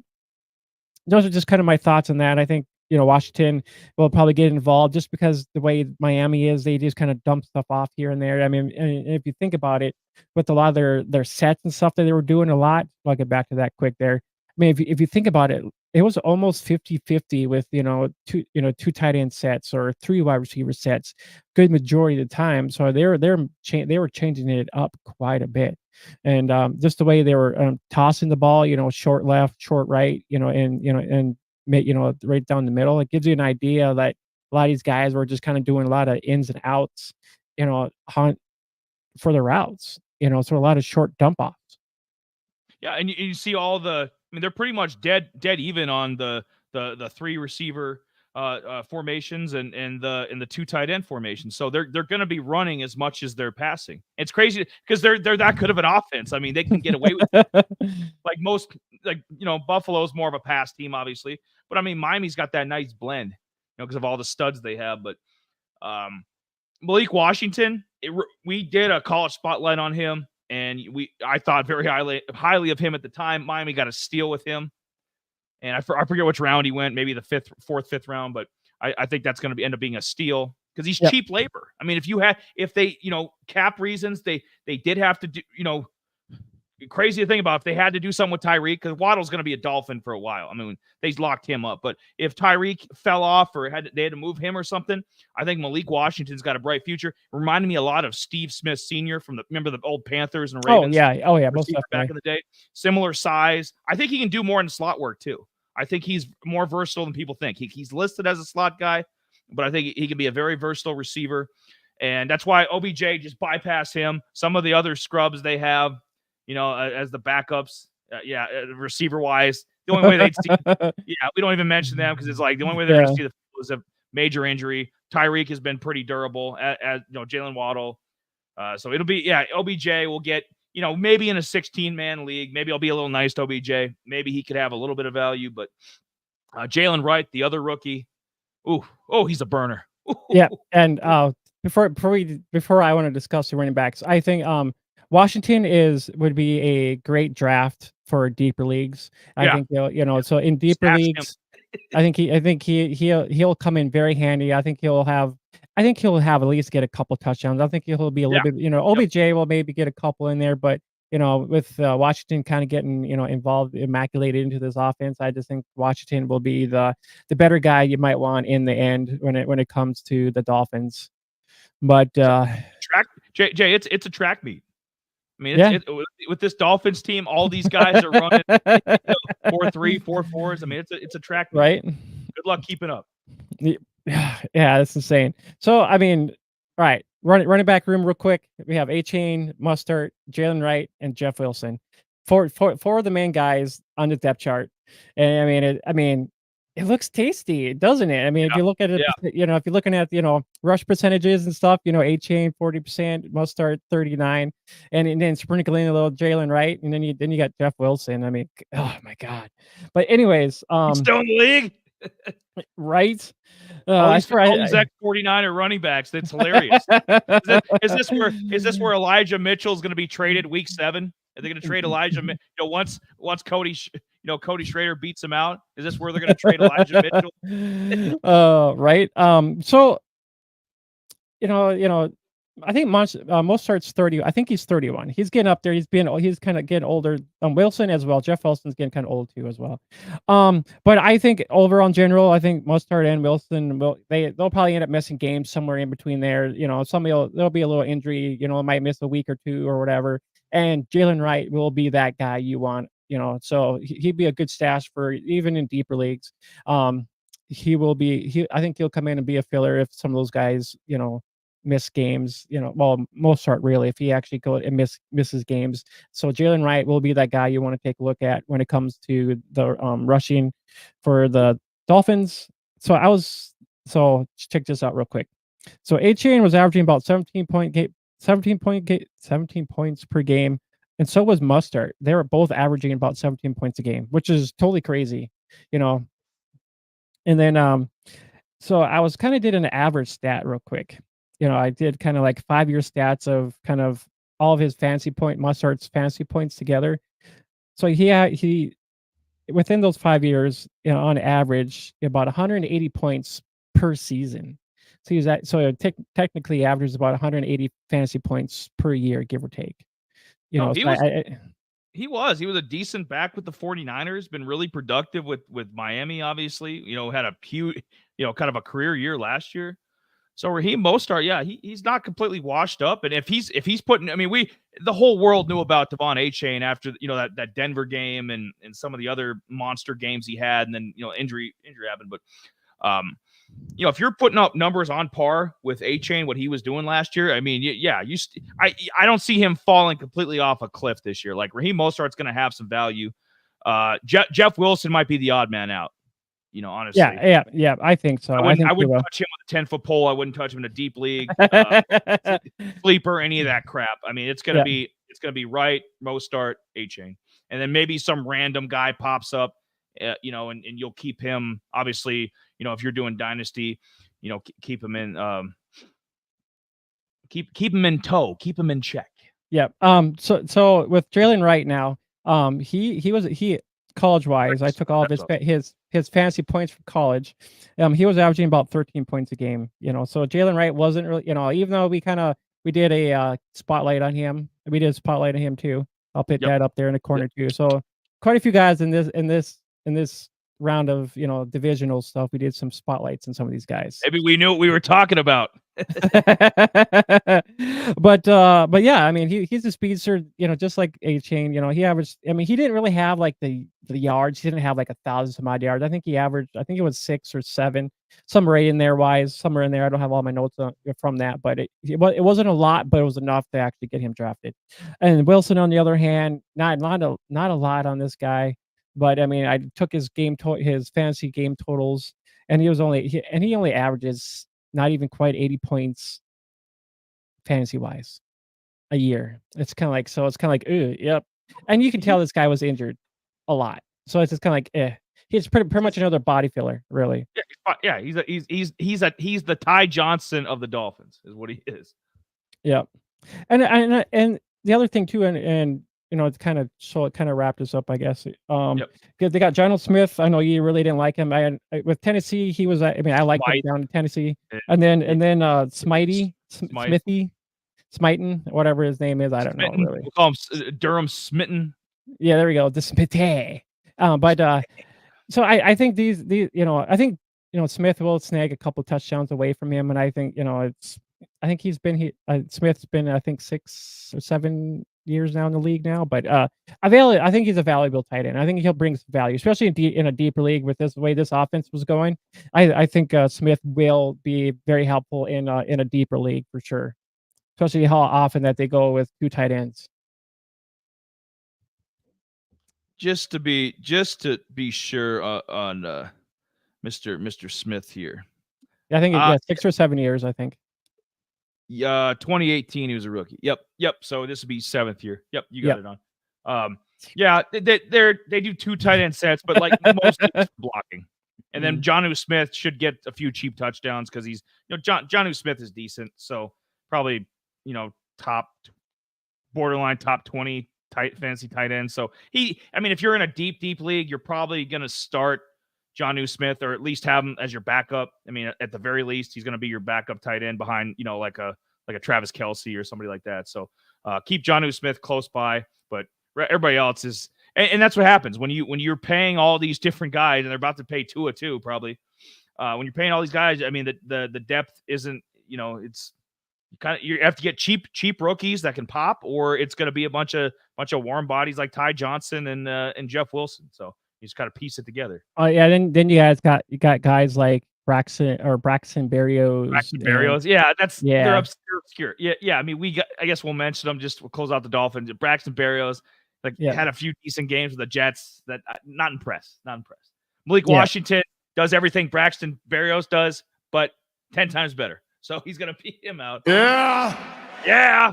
those are just kind of my thoughts on that. I think Washington will probably get involved just because the way Miami is, they just kind of dump stuff off here and there. I mean, and if you think about it, with a lot of their sets and stuff that they were doing a lot, I'll get back to that quick there. I mean, if you think about it, it was almost 50-50 with two tight end sets or 3 wide receiver sets, good majority of the time. So they were changing it up quite a bit, and just the way they were tossing the ball, short left, short right, and right down the middle. It gives you an idea that a lot of these guys were just kind of doing a lot of ins and outs, hunt for the routes, so a lot of short dump offs. Yeah, and you see all they're pretty much dead even on the 3 receiver formations and the 2 tight end formations. So they're going to be running as much as they're passing. It's crazy because they're that good of an offense. I mean, they can get away with it. Buffalo's more of a pass team, obviously, but I mean, Miami's got that nice blend, because of all the studs they have. But Malik Washington, we did a college spotlight on him. And I thought very highly of him at the time. Miami got a steal with him, and I forget which round he went, maybe the 5th round, but I think that's going to end up being a steal because he's cheap labor. I mean, if they cap reasons, they did have to do crazy thing about if they had to do something with Tyreek, because Waddle's going to be a Dolphin for a while. I mean, they locked him up, but if Tyreek fell off or they had to move him or something, I think Malik Washington's got a bright future. Reminded me a lot of Steve Smith Sr. remember the old Panthers and Ravens? Oh yeah, most back in the day. Similar size. I think he can do more in slot work too. I think he's more versatile than people think. He's listed as a slot guy, but I think he can be a very versatile receiver, and that's why OBJ just bypass him. Some of the other scrubs they have, as the backups, receiver-wise, the only way they'd see, we don't even mention them because it's like the only way they're going to see the field is a major injury. Tyreek has been pretty durable, as Jalen Waddle. So it'll be, OBJ will get, maybe in a 16-man league. Maybe I'll be a little nice to OBJ. Maybe he could have a little bit of value, but Jalen Wright, the other rookie, he's a burner. Yeah, and before I want to discuss the running backs, I think Washington would be a great draft for deeper leagues. I think so in deeper leagues, I think he'll come in very handy. I think he'll have at least get a couple touchdowns. I think he'll be a little bit, OBJ will maybe get a couple in there, but with Washington kind of getting, involved, immaculated into this offense, I just think Washington will be the better guy you might want in the end when it comes to the Dolphins. But track, Jay, it's a track meet. I mean, with this Dolphins team, all these guys are running 4.3, 4.4s. I mean, it's a track meet. Right. Good luck keeping up. Yeah, that's insane. So, I mean, all right, running back room real quick. We have A-Chain, Mustard, Jalen Wright, and Jeff Wilson. Four of the main guys on the depth chart. And I mean, it looks tasty, doesn't it? I mean, if you look at it, if you're looking at, rush percentages and stuff, A-Chain 40%, Mustard 39%, and then sprinkling a little Jalen Wright, and then you got Jeff Wilson. I mean, oh my God. But anyways, he's still in the league. Right? All these ex-49er running backs. That's hilarious. Is this where Elijah Mitchell is going to be traded week 7? Are they going to trade Elijah? Once Cody Schrader beats him out, is this where they're going to trade Elijah Mitchell? Right. So, I think Mostart's 30. I think he's 31. He's getting up there. He's kind of getting older. Wilson as well. Jeff Wilson's getting kind of old too as well. But I think overall in general, I think Mostert and Wilson they'll probably end up missing games somewhere in between there. There'll be a little injury. Might miss a week or two or whatever. And Jalen Wright will be that guy you want. So he'd be a good stash for even in deeper leagues. He will be. I think he'll come in and be a filler if some of those guys, miss games, Mostert really, if he actually go and misses games. So Jalen Wright will be that guy you want to take a look at when it comes to the rushing for the Dolphins. So check this out real quick. So A-Chain was averaging about 17 points per game, and so was Mustard. They were both averaging about 17 points a game, which is totally crazy, And then so I was kind of did an average stat real quick. I did kind of like 5-year stats of kind of all of his Mustard's fantasy points together. So he within those 5 years, on average, about 180 points per season. So technically averages about 180 fantasy points per year, give or take. He was a decent back with the 49ers, been really productive with Miami, obviously, had a kind of a career year last year. So Raheem Mostert, he's not completely washed up. And if he's putting, the whole world knew about Devon A-Chain after, that Denver game and some of the other monster games he had, and then, injury happened. But, if you're putting up numbers on par with A-Chain, what he was doing last year, I don't see him falling completely off a cliff this year. Like Raheem Mostert's going to have some value. Jeff Wilson might be the odd man out. Honestly. Yeah, I think so. I wouldn't touch him with a 10-foot pole. I wouldn't touch him in a deep league, sleeper, any of that crap. It's gonna be Wright, Mostert, A-Chain, and then maybe some random guy pops up, and you'll keep him. Obviously, if you're doing dynasty, keep him in, keep him in tow, keep him in check. Yeah. So with Jalen Wright now, he college-wise, I took all of his fantasy points from college. He was averaging about 13 points a game. So Jalen Wright wasn't really, even though we did a spotlight on him, we did a spotlight on him too. I'll put that up there in the corner too. So quite a few guys in this round of divisional stuff, we did some spotlights on some of these guys. Maybe we knew what we were talking about. But yeah, he's a speedster, just like A-Chain. He averaged. He didn't really have like the yards. He didn't have like 1,000 some odd yards. I think it was 6 or 7, somewhere in there. Somewhere in there. I don't have all my notes from that, but it wasn't a lot, but it was enough to actually get him drafted. And Wilson, on the other hand, not a lot on this guy. But I took his his fantasy game totals, and he only averages not even quite 80 points fantasy wise a year. It's kind of like, yep. And you can tell this guy was injured a lot, so it's just kind of like, he's pretty much another body filler, really. Yeah, he's the Ty Johnson of the Dolphins, is what he is. Yeah, and the other thing too, and it's kind of wrapped this up, I guess. They got Jonathan Smith. I know you really didn't like him. With Tennessee, he was. I liked him down in Tennessee, and then Smithy. Smiton, whatever his name is. I don't know really. We'll call him Durham Smitten. Yeah, there we go. The Smith. So I think these I think Smith will snag a couple touchdowns away from him, and I think Smith's been I think 6 or 7 years now in the league now, but I think he's a valuable tight end. I think he'll bring some value, especially in a deeper league with this way this offense was going. I think Smith will be very helpful in a deeper league for sure, especially how often that they go with 2 tight ends. Just to be sure on Mr. Smith here. I think 6 or 7 years. I think. 2018 he was a rookie. Yep. So this would be 7th year. Yep, you got it on. Yeah, they do 2 tight end sets, but like mostly blocking. And then Jonnu Smith should get a few cheap touchdowns because he's Jonnu Smith is decent, so probably borderline top 20 fantasy tight end. So if you're in a deep league, you're probably gonna start Jonnu Smith or at least have him as your backup. I mean, at the very least, he's gonna be your backup tight end behind like a Travis Kelce or somebody like that. So keep Jonnu Smith close by, but everybody else is, and that's what happens when you're paying all these different guys, and they're about to pay Tua too, probably. When you're paying all these guys, I mean, the depth isn't, it's you have to get cheap rookies that can pop, or it's going to be a bunch of warm bodies like Ty Johnson and Jeff Wilson. So you just got to piece it together. Oh yeah, then you guys got guys like Braxton Berrios. Yeah, they're obscure. Yeah. I mean, I guess we'll mention them. We'll close out the Dolphins. Braxton Berrios had a few decent games with the Jets. That not impressed. Malik Washington does everything Braxton Berrios does, but 10 times better. So he's gonna beat him out. Yeah.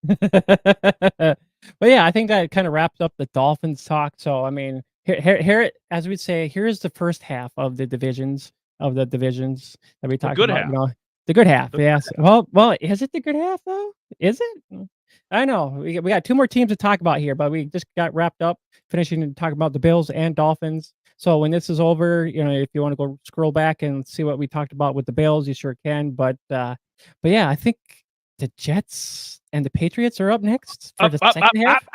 But yeah, I think that kind of wraps up the Dolphins talk. So I mean, here as we'd say, here's the first half of the divisions that we talked about. The good half. Yes. Well, is it the good half though? Is it? I know we got 2 more teams to talk about here, but we just got wrapped up finishing to talk about the Bills and Dolphins. So when this is over, if you want to go scroll back and see what we talked about with the Bills, you sure can. But yeah, I think the Jets and the Patriots are up next for the second half.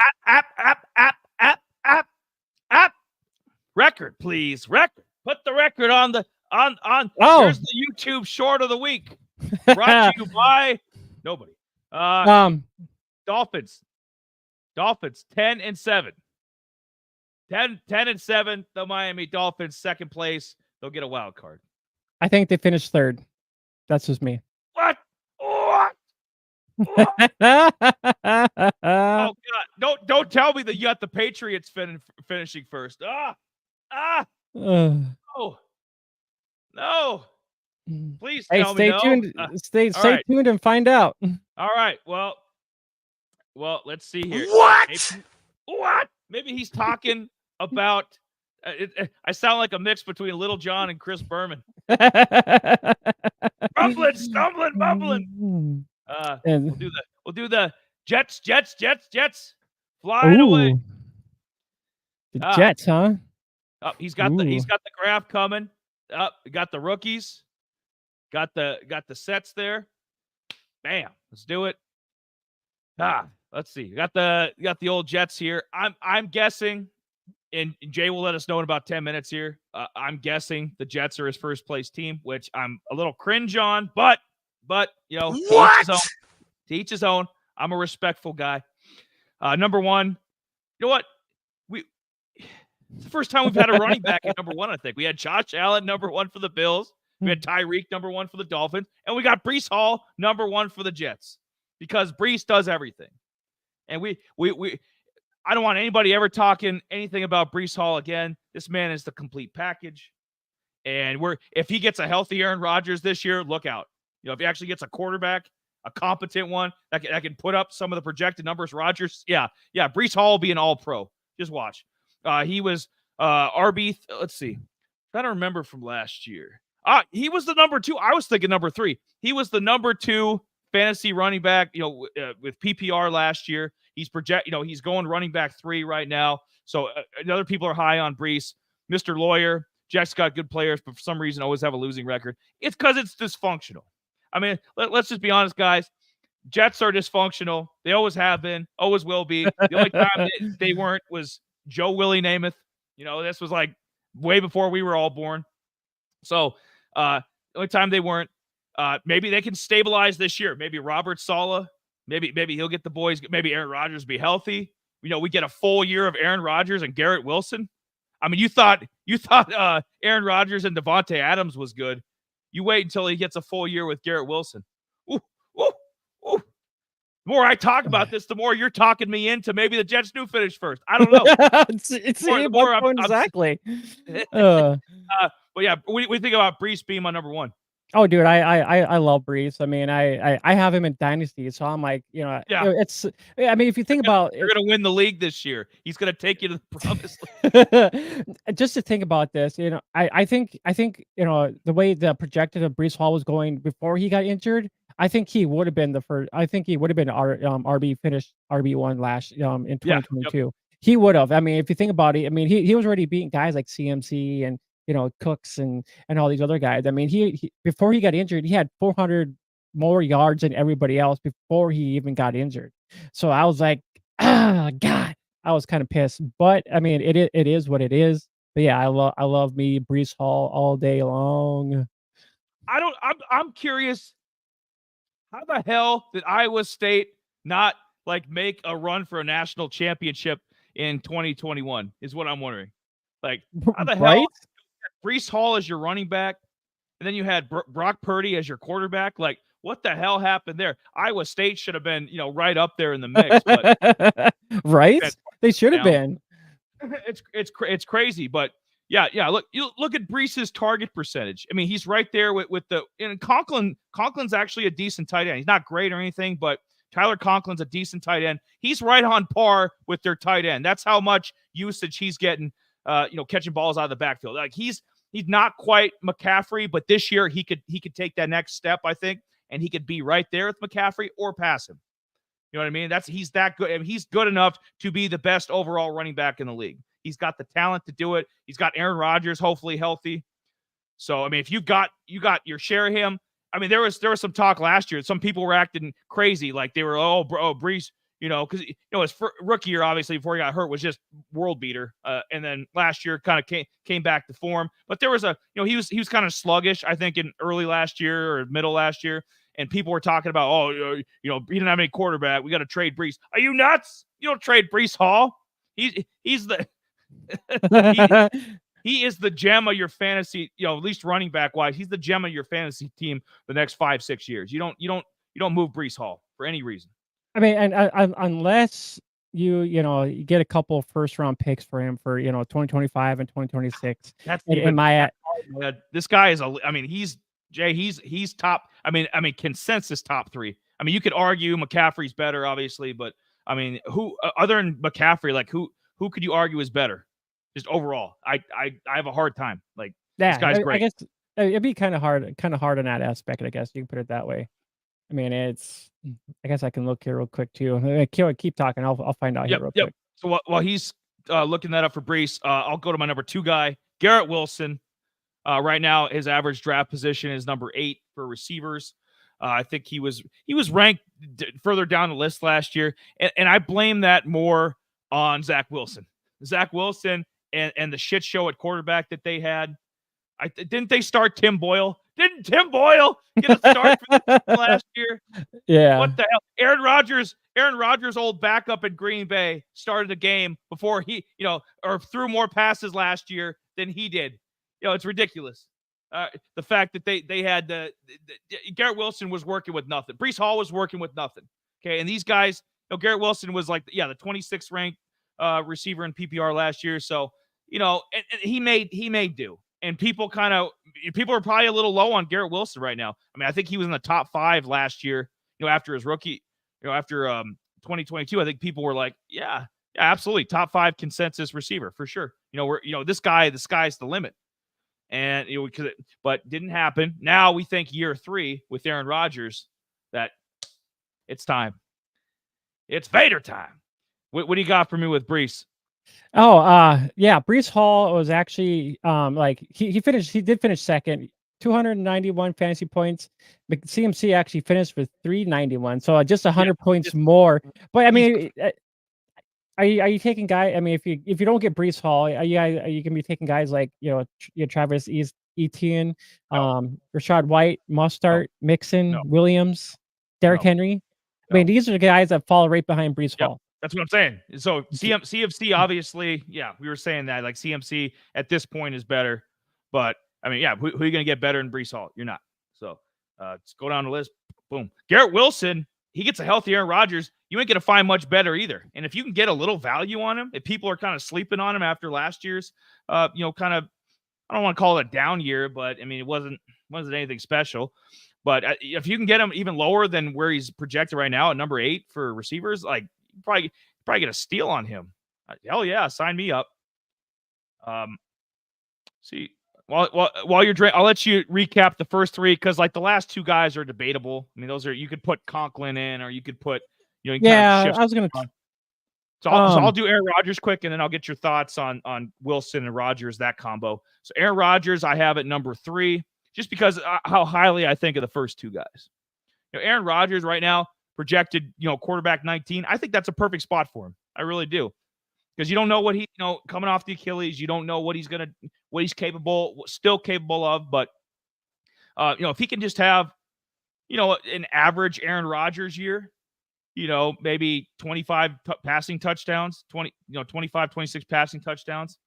Record, please. Record. Put the record on the on. Oh, here's the YouTube short of the week. Brought to you by nobody. Dolphins 10-7. 10-7. The Miami Dolphins, second place. They'll get a wild card. I think they finished third. That's just me. What? Oh God! Don't tell me that you got the Patriots finishing first. No. Please tell me. Stay tuned. Stay tuned and find out. All right. Well, let's see here. What? Maybe he's talking about. I sound like a mix between Little John and Chris Berman. Stumbling, bumbling. We'll do the Jets. Flying away. The Jets, huh? He's got the graph coming. We got the rookies. Got the sets there. Bam. Let's do it. Let's see. Got the old Jets here. I'm guessing, and Jay will let us know in about 10 minutes here. I'm guessing the Jets are his first place team, which I'm a little cringe on, but to each his own. I'm a respectful guy. Number one, you know what? It's the first time we've had a running back at number 1, I think. We had Josh Allen, number 1 for the Bills. We had Tyreek, number 1 for the Dolphins. And we got Breece Hall, number 1 for the Jets. Because Breece does everything. And I don't want anybody ever talking anything about Breece Hall again. This man is the complete package. And if he gets a healthy Aaron Rodgers this year, look out. If he actually gets a quarterback, a competent one that can put up some of the projected numbers, Rodgers, Breece Hall will be an all-pro. Just watch. He was RB. Let's see. I don't remember from last year. He was the number 2. I was thinking number 3. He was the number 2 fantasy running back. With PPR last year. He's he's going running back 3 right now. So other people are high on Breece. Mr. Lawyer, Jack's got good players, but for some reason always have a losing record. It's because it's dysfunctional. I mean, let's just be honest, guys. Jets are dysfunctional. They always have been, always will be. The only time they weren't was Joe Willie Namath. This was like way before we were all born. So the only time they weren't. Maybe they can stabilize this year. Maybe Robert Saleh. Maybe he'll get the boys. Maybe Aaron Rodgers be healthy. We get a full year of Aaron Rodgers and Garrett Wilson. I mean, you thought Aaron Rodgers and Devontae Adams was good. You wait until he gets a full year with Garrett Wilson. Ooh. The more I talk about this, the more you're talking me into maybe the Jets do finish first. I don't know. Exactly. But yeah, we think about Brees being my number one. Oh, dude, I love Brees. I mean, I have him in Dynasty, so I'm like, it's. I mean, if you think about, you're gonna win the league this year. He's gonna take you to the promised land. Just to think about this, I think the way the projected of Brees Hall was going before he got injured, I think he would have been the first. I think he would have been our finished RB1 last in 2022. Yep. He would have. I mean, if you think about it, I mean, he was already beating guys like CMC and Cooks and all these other guys. I mean, he before he got injured, he had 400 more yards than everybody else before he even got injured. So I was like, God, I was kind of pissed. But I mean, it is what it is. But yeah, I love me Brees Hall all day long. I'm curious, how the hell did Iowa State not like make a run for a national championship in 2021? Is what I'm wondering. Like, how the hell? Brees Hall as your running back, and then you had Brock Purdy as your quarterback. Like, what the hell happened there? Iowa State should have been, right up there in the mix. But right? They should have been. It's crazy, but yeah. Look at Brees's target percentage. I mean, he's right there with the. And Conklin's actually a decent tight end. He's not great or anything, but Tyler Conklin's a decent tight end. He's right on par with their tight end. That's how much usage he's getting. Catching balls out of the backfield. Like he's not quite McCaffrey, but this year he could take that next step, I think, and he could be right there with McCaffrey or pass him. You know what I mean? He's that good. I mean, he's good enough to be the best overall running back in the league. He's got the talent to do it. He's got Aaron Rodgers, hopefully healthy. So I mean, if you got your share of him, I mean, there was some talk last year. Some people were acting crazy, like they were, Brees. Because his rookie year, obviously, before he got hurt, was just world beater, and then last year kind of came back to form. But there was he was kind of sluggish, I think, in early last year or middle last year, and people were talking about, he didn't have any quarterback, we got to trade Brees. Are you nuts? You don't trade Brees Hall. He's the he is the gem of your fantasy, at least running back wise. He's the gem of your fantasy team the next 5-6 years. You don't move Brees Hall for any reason. I mean, and unless you get a couple first round picks for him for 2025 and 2026. That's in my this guy is he's top. I mean consensus top 3. I mean, you could argue McCaffrey's better, obviously, but I mean, who other than McCaffrey, like who could you argue is better? Just overall, I have a hard time. Like this guy's great. I guess it'd be kind of hard on that aspect. I guess you can put it that way. I mean, I guess I can look here real quick too. Keep talking. I'll find out here real quick. So while he's looking that up for Brees, I'll go to my number 2 guy, Garrett Wilson. Right now, his average draft position is number 8 for receivers. I think he was ranked further down the list last year, and I blame that more on Zach Wilson. Zach Wilson and the shit show at quarterback that they had. Didn't they start Tim Boyle? Didn't Tim Boyle get a start for the team last year? Yeah. What the hell? Aaron Rodgers' old backup in Green Bay started the game before he, or threw more passes last year than he did. It's ridiculous. The fact that they had Garrett Wilson was working with nothing. Brees Hall was working with nothing. Okay, and these guys, Garrett Wilson was like, the 26th ranked receiver in PPR last year. So, and he made do. And people are probably a little low on Garrett Wilson right now. I mean, I think he was in the top 5 last year, after his rookie, after 2022. I think people were like, yeah, absolutely. Top 5 consensus receiver for sure. The sky's the limit. And, but didn't happen. Now we think year 3 with Aaron Rodgers that it's time. It's Vader time. What do you got for me with Brees? Oh, yeah. Brees Hall was actually he did finish second 291 fantasy points. CMC actually finished with 391, so just 100 points more. But I mean, are you taking guys? I mean, if you don't get Breece Hall, are you gonna be taking guys like Travis Etienne, Rashad White, Mostert, Mixon, Williams, Derrick Henry? I mean, these are the guys that fall right behind Breece Hall. That's what I'm saying. So CMC, obviously, we were saying that like CMC at this point is better, but I mean, who are you going to get better than Breece Hall? You're not. So let's go down the list. Boom. Garrett Wilson, he gets a healthy Aaron Rodgers. You ain't going to find much better either. And if you can get a little value on him, if people are kind of sleeping on him after last year's, kind of, I don't want to call it a down year, but I mean, it wasn't anything special. But if you can get him even lower than where he's projected right now at number 8 for receivers, like probably get a steal on him. Hell yeah, sign me up. See, while you're drinking, I'll let you recap the first 3 because like the last 2 guys are debatable. I mean, those are, you could put Conklin in, or you could put I was gonna. So I'll do Aaron Rodgers quick, and then I'll get your thoughts on Wilson and Rodgers, that combo. So Aaron Rodgers, I have at number 3, just because how highly I think of the first 2 guys. Aaron Rodgers right now projected, quarterback 19. I think that's a perfect spot for him. I really do, because you don't know what he, coming off the Achilles, you don't know what he's still capable of. But if he can just have, an average Aaron Rodgers year. Maybe 25 passing touchdowns, 25, 26 passing touchdowns,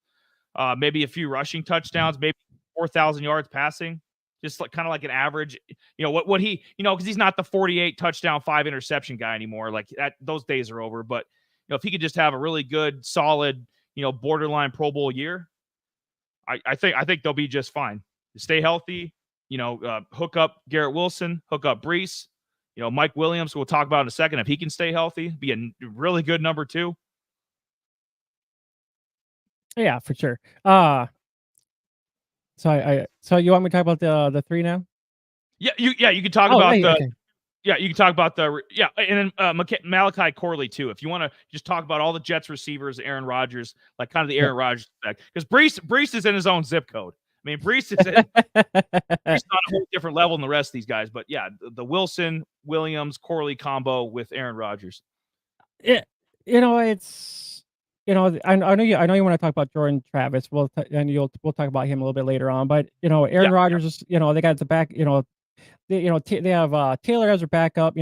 maybe a few rushing touchdowns, maybe 4,000 yards passing, just like kind of like an average, what he, because he's not the 48 touchdown, 5 interception guy anymore. Like that, those days are over. But if he could just have a really good, solid, borderline Pro Bowl year, I think they'll be just fine. Stay healthy, hook up Garrett Wilson, hook up Breece. Mike Williams, we'll talk about in a second. If he can stay healthy, be a really good number 2. Yeah, for sure. So you want me to talk about the 3 now? Yeah, you can talk about you can talk about and then Malachi Corley too. If you want to just talk about all the Jets receivers, Aaron Rodgers, like kind of the Aaron Rodgers effect, because Breece is in his own zip code. I mean, Breece is he's on a whole different level than the rest of these guys. But yeah, the Wilson, Williams, Corley combo with Aaron Rodgers. Yeah, it's I know you want to talk about Jordan Travis. We'll talk about him a little bit later on. But Aaron Rodgers, they got the back. They have Taylor as their backup.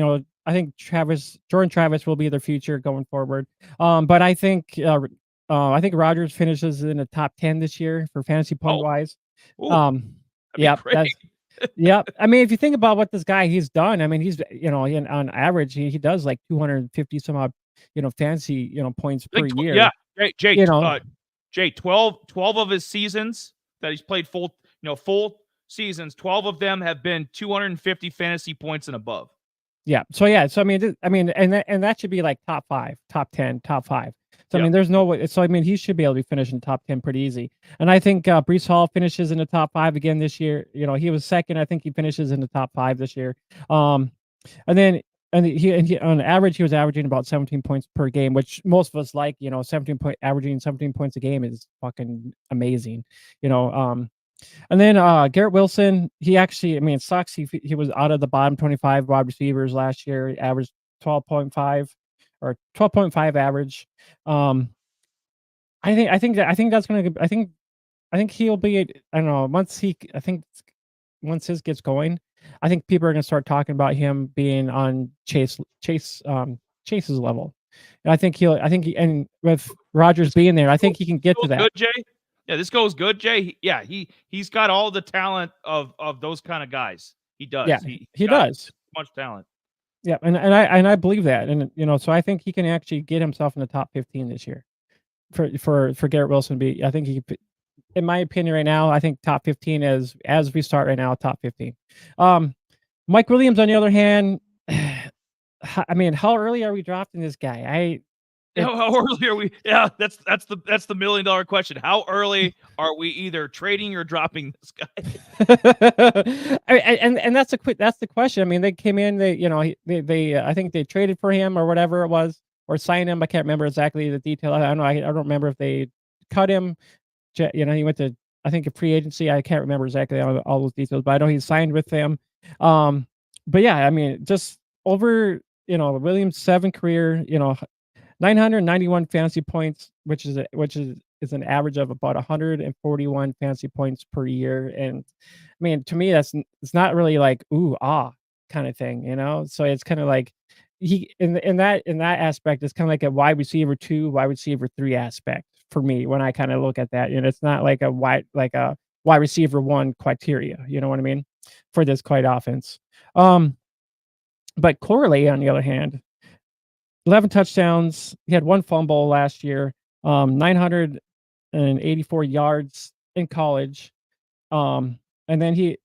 I think Jordan Travis will be their future going forward. But I think Rodgers finishes in the top 10 this year for fantasy point wise. Yep. I mean, if you think about what this guy he's done, I mean, he's on average he does like 250 some odd fantasy points per year. Yeah, Jay, 12 of his seasons that he's played full seasons, 12 of them have been 250 fantasy points and above. Yeah. So I mean, and that should be like top 5, top 10, top 5. So I mean, there's no way. So I mean, he should be able to be finishing top 10 pretty easy. And I think Breece Hall finishes in the top 5 again this year. He was second. I think he finishes in the top 5 this year. And he on average he was averaging about 17 points per game, which most of us like. averaging 17 points a game is fucking amazing. And then Garrett Wilson, he actually, I mean, it sucks. He was out of the bottom 25 wide receivers last year. He averaged 12.5 or 12.5 average. I think that's gonna. I think he'll be. I don't know. Once his gets going, I think people are gonna start talking about him being on Chase's level. And I think and with Rodgers being there, I think he can get to that. Good, Jay. Yeah, this goes good, Jay. He's got all the talent of those kind of guys. He does. Yeah, he does. Much talent. Yeah, and I believe that, and so I think he can actually get himself in the top 15 this year. For Garrett Wilson to be, I think he, in my opinion, right now, I think top 15 as we start right now, top 15. Mike Williams, on the other hand, I mean, how early are we drafting this guy? How early are we? Yeah, that's the $1 million question. How early are we either trading or dropping this guy? and that's the question. I mean, they came in, they I think they traded for him or whatever it was, or signed him. I can't remember exactly the detail. I don't know. I don't remember if they cut him. He went to I think a free agency. I can't remember exactly all those details, but I know he signed with them. But yeah, I mean, just over, Williams' 7 career, 991 fantasy points, which is an average of about 141 fantasy points per year. And I mean, to me, it's not really like ooh kind of thing, So it's kind of like he in that aspect, it's kind of like a wide receiver 2, wide receiver 3 aspect for me when I kind of look at that. It's not like a wide receiver 1 criteria. You know what I mean? For this quite offense. But Corley, on the other hand, 11 touchdowns. He had 1 fumble last year. 984 yards in college. And then he,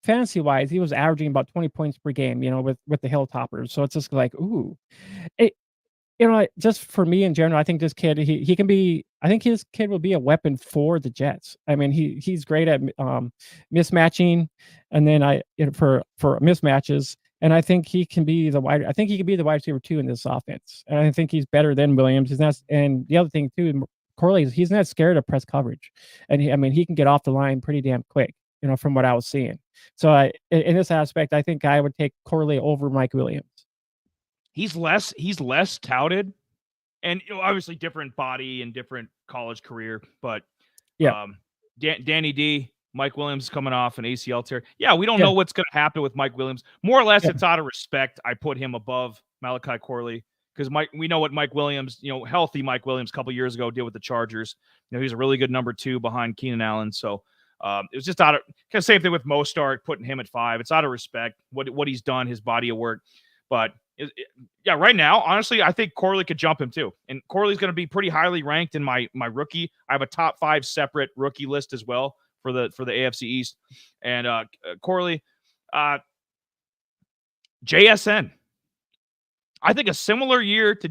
fantasy wise, he was averaging about 20 points per game, with the Hilltoppers. So it's just like, ooh, just for me in general, I think this kid, he can be, I think his kid will be a weapon for the Jets. I mean, he's great at mismatching, and then for mismatches. And I think he can be the wide receiver 2 in this offense. And I think he's better than Williams. And the other thing too, Corley, he's not scared of press coverage, and he can get off the line pretty damn quick. From what I was seeing. So in this aspect, I think I would take Corley over Mike Williams. He's less touted, and obviously different body and different college career. But yeah, Danny D, Mike Williams coming off an ACL tear. Yeah, we don't know what's going to happen with Mike Williams. More or less, it's out of respect. I put him above Malachi Corley because we know what Mike Williams, healthy Mike Williams, a couple years ago did with the Chargers. He's a really good number 2 behind Keenan Allen. So. It was just out of kind of same thing with Mostert, putting him at 5. It's out of respect what he's done, his body of work. But right now, honestly, I think Corley could jump him too. And Corley's going to be pretty highly ranked in my rookie. I have a top 5 separate rookie list as well for the AFC East. And Corley, JSN. I think a similar year to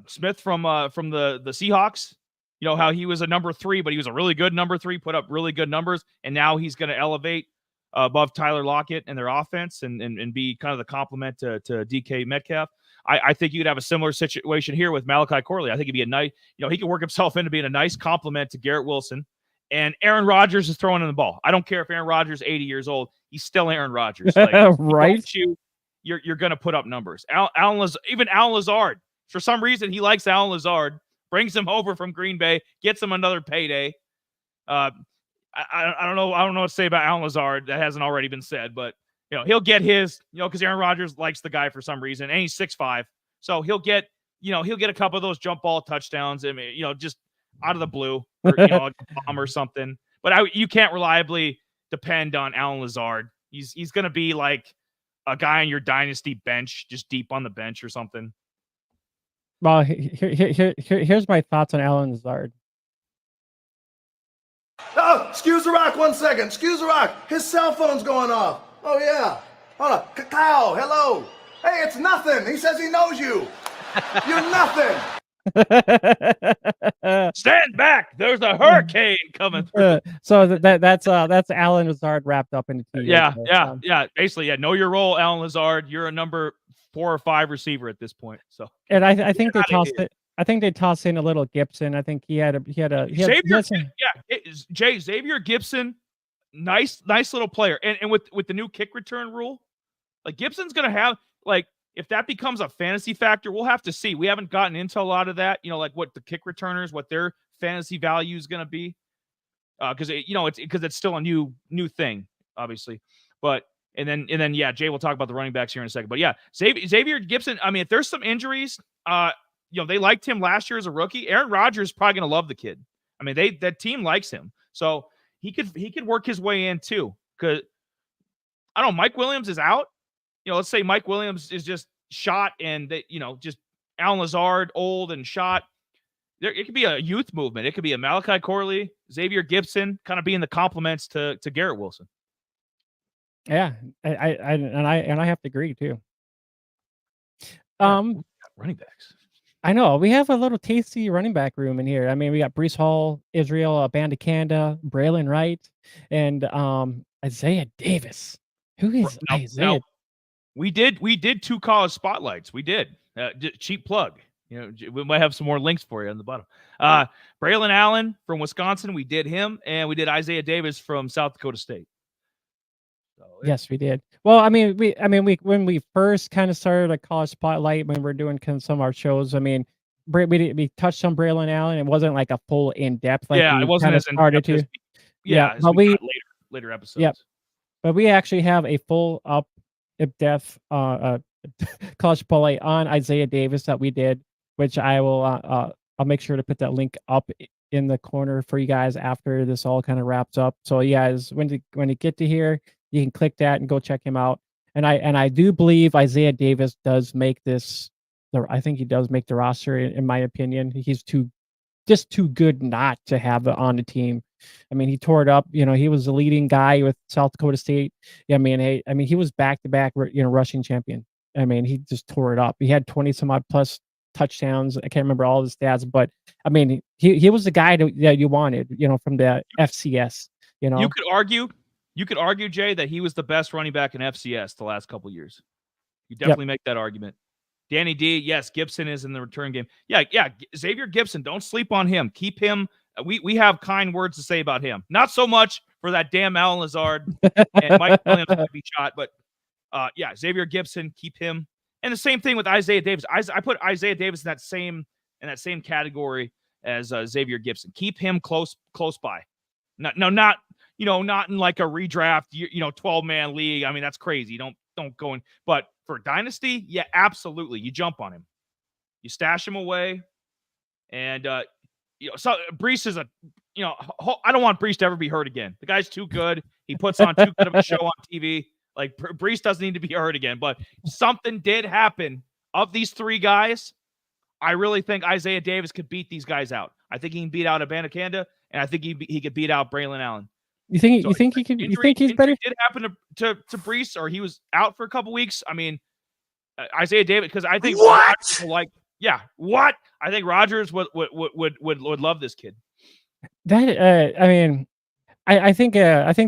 Smith from the Seahawks. How he was a number 3, but he was a really good number 3, put up really good numbers, and now he's going to elevate above Tyler Lockett and their offense and be kind of the complement to DK Metcalf. I think you could have a similar situation here with Malachi Corley. I think he'd be a nice, he could work himself into being a nice complement to Garrett Wilson. And Aaron Rodgers is throwing in the ball. I don't care if Aaron Rodgers is 80 years old. He's still Aaron Rodgers. Like, right? You're going to put up numbers. Even Alan Lazard. For some reason, he likes Alan Lazard. Brings him over from Green Bay, gets him another payday. I don't know what to say about Alan Lazard. That hasn't already been said, but he'll get his, because Aaron Rodgers likes the guy for some reason, and he's 6'5", so he'll get a couple of those jump ball touchdowns. I mean, just out of the blue, or a bomb or something. But you can't reliably depend on Alan Lazard. He's going to be like a guy on your dynasty bench, just deep on the bench or something. Well, here's my thoughts on Alan Lazard. Oh, excuse the rock 1 second. Excuse the rock. His cell phone's going off. Oh, yeah. Hold on. Kyle, hello. Hey, it's nothing. He says he knows you. You're nothing. Stand back. There's a hurricane coming through. So that's Alan Lazard wrapped up into 2 years. Yeah. Basically, know your role, Alan Lazard. You're a number 4 or 5 receiver at this point. So, and I think they tossed it. I think they tossed in a little Gibson. I think he had Xavier Gibson, nice little player. And with the new kick return rule, like Gibson's gonna have, like, if that becomes a fantasy factor, we'll have to see. We haven't gotten into a lot of that, like what the kick returners, what their fantasy value is gonna be. Because it's still a new thing, obviously. But And then, Jay will talk about the running backs here in a second. But yeah, Xavier Gibson, I mean, if there's some injuries, they liked him last year as a rookie. Aaron Rodgers is probably going to love the kid. I mean, that team likes him. So he could work his way in too. Because, I don't know, Mike Williams is out. Let's say Mike Williams is just shot and, just Alan Lazard, old and shot. It could be a youth movement. It could be a Malachi Corley, Xavier Gibson, kind of being the complements to Garrett Wilson. Yeah, I have to agree too. Running backs. I know we have a little tasty running back room in here. I mean, we got Breece Hall, Israel Bandakanda, Braylon Wright, and Isaiah Davis. Who is Isaiah? We did 2 college spotlights. We did cheap plug. We might have some more links for you on the bottom. Braylon Allen from Wisconsin, we did him, and we did Isaiah Davis from South Dakota State. So, yes, we did. Well, when we first kind of started a college spotlight, when we were doing some of our shows, we touched on Braylon Allen. It wasn't like a full in depth. Like it wasn't as started to. But we later episodes. Yep. But we actually have a full depth college spotlight on Isaiah Davis that we did, which I'll make sure to put that link up in the corner for you guys after this all kind of wraps up. So you guys, when you get to here, you can click that and go check him out. And I do believe Isaiah Davis does make this. I think he does make the roster in my opinion. He's just too good not to have it on the team. He tore it up. He was the leading guy with South Dakota State. He was back-to-back, rushing champion. He just tore it up. He had 20 some odd plus touchdowns. I can't remember all the stats, but he was the guy that you wanted, from the FCS. You could argue, Jay, that he was the best running back in FCS the last couple of years. You definitely make that argument. Danny D, yes, Gibson is in the return game. Yeah, Xavier Gibson, don't sleep on him. Keep him. We have kind words to say about him. Not so much for that damn Alan Lazard and Mike Williams to be shot, but Xavier Gibson, keep him. And the same thing with Isaiah Davis. I put Isaiah Davis in that same category as Xavier Gibson. Keep him close by. Not in like a redraft, 12-man league. That's crazy. Don't go in. But for Dynasty, yeah, absolutely. You jump on him. You stash him away. And, so Brees is I don't want Brees to ever be hurt again. The guy's too good. He puts on too good of a show on TV. Like, Brees doesn't need to be hurt again. But something did happen. Of these three guys, I really think Isaiah Davis could beat these guys out. I think he can beat out Abanikanda, and I think he could beat out Braylon Allen. You think he can? You think he's better? Did happen to Brees, or he was out for a couple weeks. Isaiah Davis, because I think what? What? I think Rodgers would love this kid. I think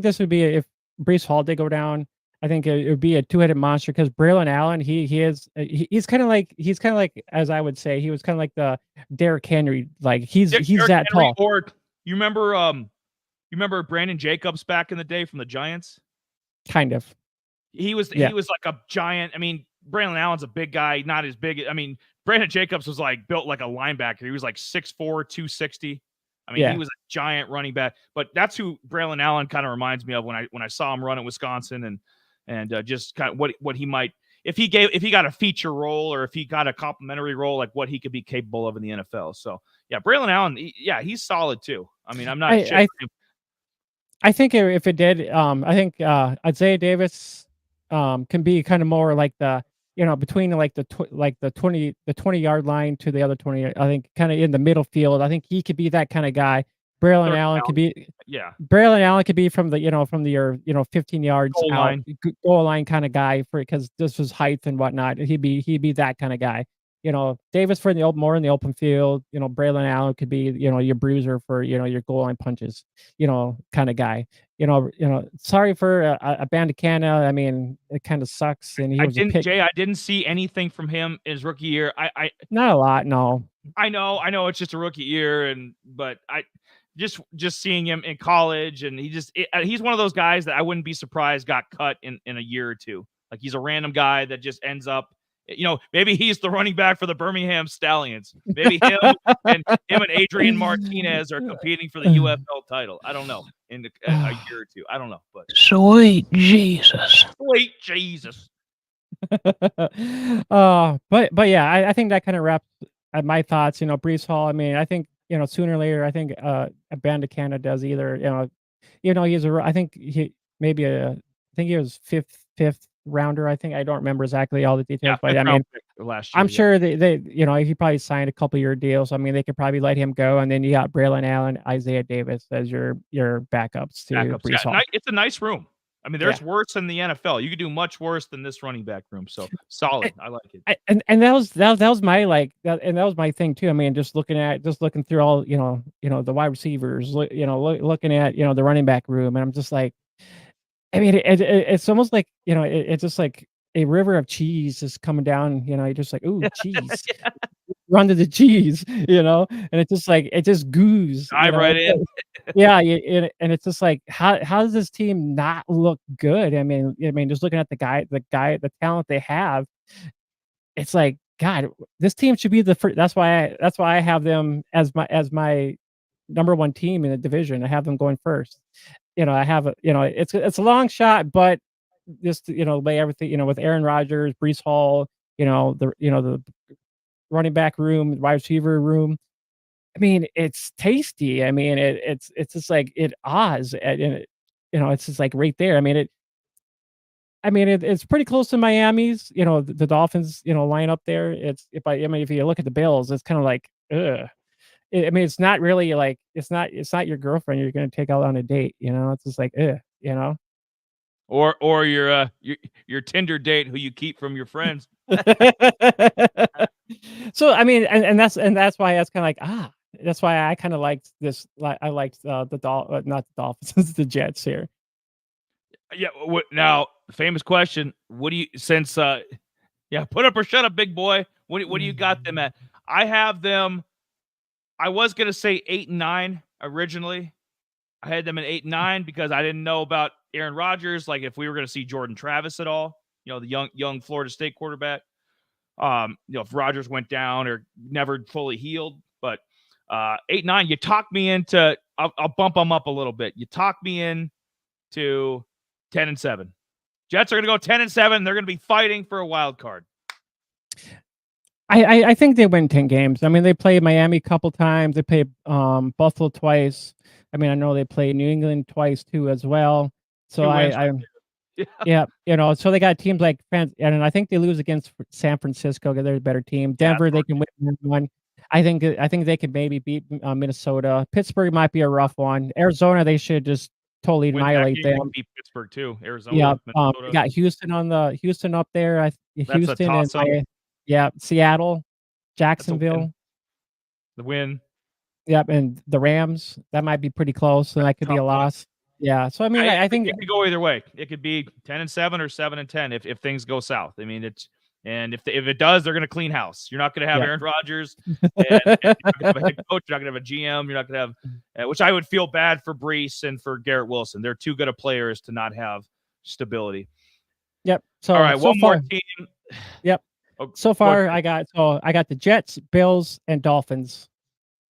this would be if Brees Hall did go down. I think it would be a two-headed monster because Braylon Allen, he's kind of like, as I would say, he was kind of like the Derrick Henry. Like he's Derrick that Henry, tall. Or you remember Brandon Jacobs back in the day from the Giants? Kind of. He was like a giant. Braylon Allen's a big guy, not as big. Brandon Jacobs was like built like a linebacker. He was like 6'4", 260. He was a giant running back. But that's who Braylon Allen kind of reminds me of when I saw him run at Wisconsin and just kind of what he might, if he got a feature role or if he got a complimentary role, like what he could be capable of in the NFL. So yeah, Braylon Allen, he's solid too. I'm not. I think if it did, I think Isaiah Davis can be kind of more like the between like the 20-yard line to the other 20. I think kind of in the middle field. I think he could be that kind of guy. Braylon Allen could be. Yeah. Braylon Allen could be from the 15 yards goal line kind of guy because this was height and whatnot. He'd be that kind of guy. Davis for more in the open field. Braylon Allen could be your bruiser for your goal line punches. Kind of guy. Sorry for Abanikanda. It kind of sucks. And I didn't see anything from him in his rookie year. I not a lot. No. I know it's just a rookie year, but I just seeing him in college, and he's one of those guys that I wouldn't be surprised got cut in a year or two. Like he's a random guy that just ends up. Maybe he's the running back for the Birmingham Stallions. Maybe him and Adrian Martinez are competing for the UFL title. I don't know in a year or two. I don't know, but sweet Jesus. But yeah, I think that kind of wraps my thoughts. Brees Hall. I think sooner or later, I think Abanikanda does either. He's I think he was fifth rounder. I think I don't remember exactly all the details, but last year, I'm sure they he probably signed a couple year deals. They could probably let him go, and then you got Braylon Allen, Isaiah Davis as your backups to Brees Hall. It's a nice room. There's worse in the NFL. You could do much worse than this running back room. So solid. I like it. And that was my and that was my thing too. Just looking through all the wide receivers, looking at the running back room, and I'm just like. It's almost like it's just like a river of cheese is coming down. You're just like, ooh, cheese. run to the cheese, and it's just like it just goos. Dive right in. Yeah, and it's just like how does this team not look good? I mean, just looking at the talent they have, it's like God, this team should be the first. That's why I have them as my number one team in the division. I have them going first. I have it's a long shot, but just lay everything with Aaron Rodgers, Breece Hall, the running back room, wide receiver room. I mean, it's tasty. I mean, it's just like it Oz, and it's just like right there. It's pretty close to Miami's. The Dolphins, line up there. If you look at the Bills, it's kind of like, ugh. It's not really like it's not your girlfriend you're gonna take out on a date. It's just like, ugh. Or your Tinder date who you keep from your friends. So and that's why that's kind of like that's why I kind of liked this. I liked not the Dolphins, the Jets here. Yeah. Now, famous question: what do you put up or shut up, big boy? What do you got them at? I have them. I was gonna say 8-9 originally. I had them at 8-9 because I didn't know about Aaron Rodgers, like if we were going to see Jordan Travis at all, the young Florida State quarterback. If Rodgers went down or never fully healed, but 8-9, you talk me into. I'll bump them up a little bit. You talk me in to 10-7. Jets are going to go 10-7. They're going to be fighting for a wild card. I think they win 10 games. They played Miami a couple times. They played Buffalo twice. I know they played New England twice too as well. So so they got teams like and I think they lose against San Francisco because they're a better team. Denver, they can win one. I think they could maybe beat Minnesota. Pittsburgh might be a rough one. Arizona, they should just totally annihilate them. Beat Pittsburgh too. Arizona. Yeah, we got Houston up there. Houston and Seattle, Jacksonville. The win. Yep, and the Rams, that might be pretty close, and that could be a loss. Yeah, so I think it could go either way. It could be 10-7 or 7-10 if things go south. If it does, they're going to clean house. You're not going to have Aaron Rodgers, and you're not going to have a head coach. You're not going to have a GM. You're not going to have, which I would feel bad for Breece and for Garrett Wilson. They're too good of players to not have stability. Yep. So all right, one more team. Yep. So far, I got the Jets, Bills, and Dolphins.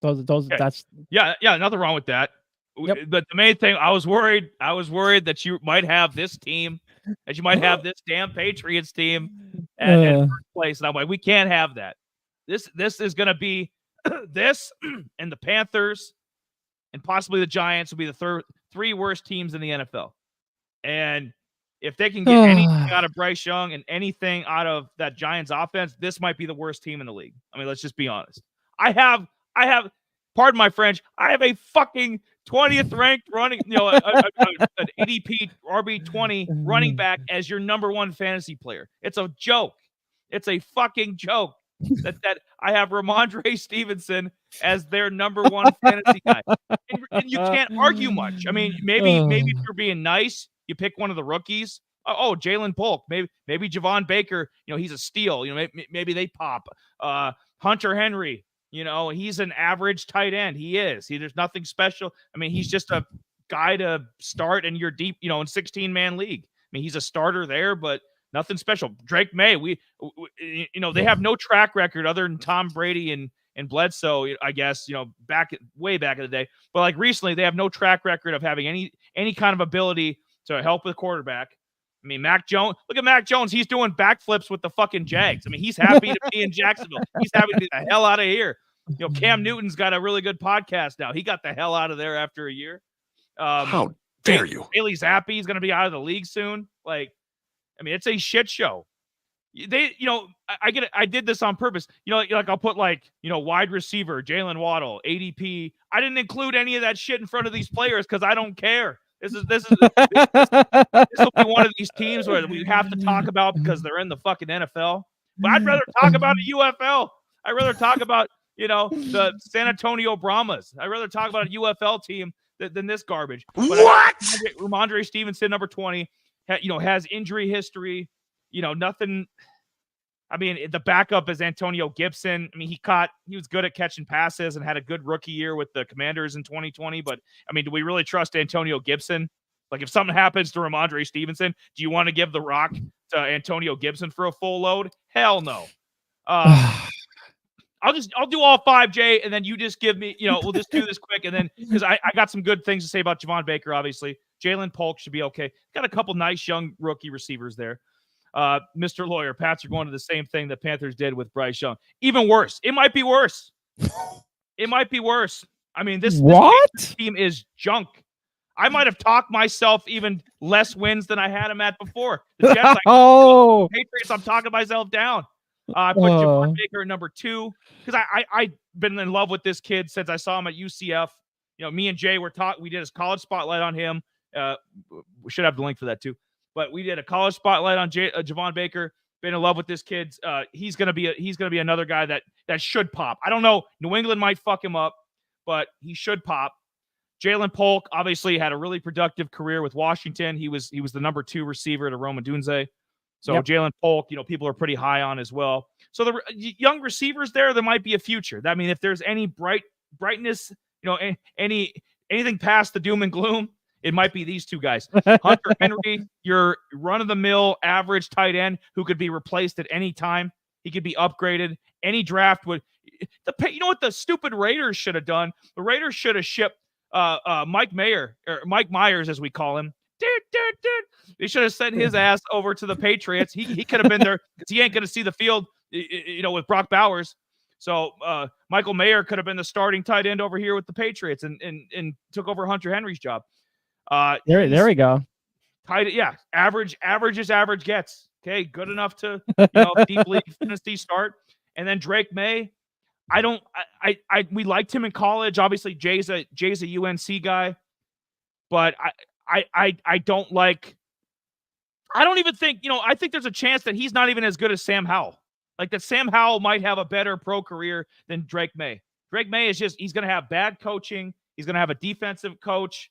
Those okay. That's nothing wrong with that. Yep. But the main thing, I was worried that you might have this team, that you might have this damn Patriots team at first place, and I'm like, we can't have that. This is going to be this and the Panthers and possibly the Giants will be the three worst teams in the NFL. And if they can get anything out of Bryce Young and anything out of that Giants offense, this might be the worst team in the league. Let's just be honest. I have, pardon my French, I have a fucking 20th ranked running, an ADP RB20 running back as your number one fantasy player. It's a joke. It's a fucking joke that I have Ramondre Stevenson as their number one fantasy guy. And you can't argue much. Maybe if you're being nice, you pick one of the rookies. Oh, Jalen Polk. Maybe Javon Baker. He's a steal. Maybe they pop. Hunter Henry. He's an average tight end. He is. There's nothing special. He's just a guy to start in your deep, in 16-man league. He's a starter there, but nothing special. Drake May. They have no track record other than Tom Brady and Bledsoe. I guess way back in the day. But like recently, they have no track record of having any kind of ability to help with quarterback. Mac Jones, look at Mac Jones. He's doing backflips with the fucking Jags. He's happy to be in Jacksonville. He's happy to be the hell out of here. Cam Newton's got a really good podcast now. He got the hell out of there after a year. How dare you? Bailey Zappi is going to be out of the league soon. It's a shit show. I get it. I did this on purpose. I'll put wide receiver, Jalen Waddle, ADP. I didn't include any of that shit in front of these players because I don't care. This will be one of these teams where we have to talk about because they're in the fucking NFL. But I'd rather talk about a UFL. I'd rather talk about, the San Antonio Brahmas. I'd rather talk about a UFL team than this garbage. But what? Ramondre Stevenson, number 20, has injury history. Nothing. I mean, the backup is Antonio Gibson. I mean, he was good at catching passes and had a good rookie year with the Commanders in 2020. But I mean, do we really trust Antonio Gibson? Like, if something happens to Ramondre Stevenson, do you want to give the rock to Antonio Gibson for a full load? Hell no. I'll do all 5, Jay, and then you just give me, we'll just do this quick, and then because I got some good things to say about Javon Baker, obviously. Jalen Polk should be okay. Got a couple nice young rookie receivers there. Mr. Lawyer, Pats are going to the same thing the Panthers did with Bryce Young. Even worse. It might be worse. It might be worse. I mean, this team is junk. I might have talked myself even less wins than I had him at before. The Jets, Patriots, I'm talking myself down. I put Javon Baker at number 2 because I've been in love with this kid since I saw him at UCF. Me and Jay we did a college spotlight on him. We should have the link for that too. But we did a college spotlight on Javon Baker. Been in love with this kid. He's gonna be another guy that should pop. I don't know. New England might fuck him up, but he should pop. Jalen Polk obviously had a really productive career with Washington. He was the number 2 receiver to Rome Odunze. So Jalen Polk, people are pretty high on as well. So the young receivers there might be a future. I mean, if there's any brightness, anything past the doom and gloom, it might be these 2 guys. Hunter Henry, your run-of-the-mill average tight end who could be replaced at any time. He could be upgraded. Any draft would. You know what the stupid Raiders should have done? The Raiders should have shipped Mike Myers, as we call him. They should have sent his ass over to the Patriots. He could have been there because he ain't going to see the field, with Brock Bowers. So Michael Mayer could have been the starting tight end over here with the Patriots and took over Hunter Henry's job. There we go. Average is average gets. Okay, good enough to deep league fantasy start. And then Drake May, we liked him in college. Obviously, Jay's a UNC guy, but I don't like. I don't even think I think there's a chance that he's not even as good as Sam Howell. Like that, Sam Howell might have a better pro career than Drake May. Drake May is he's going to have bad coaching. He's going to have a defensive coach.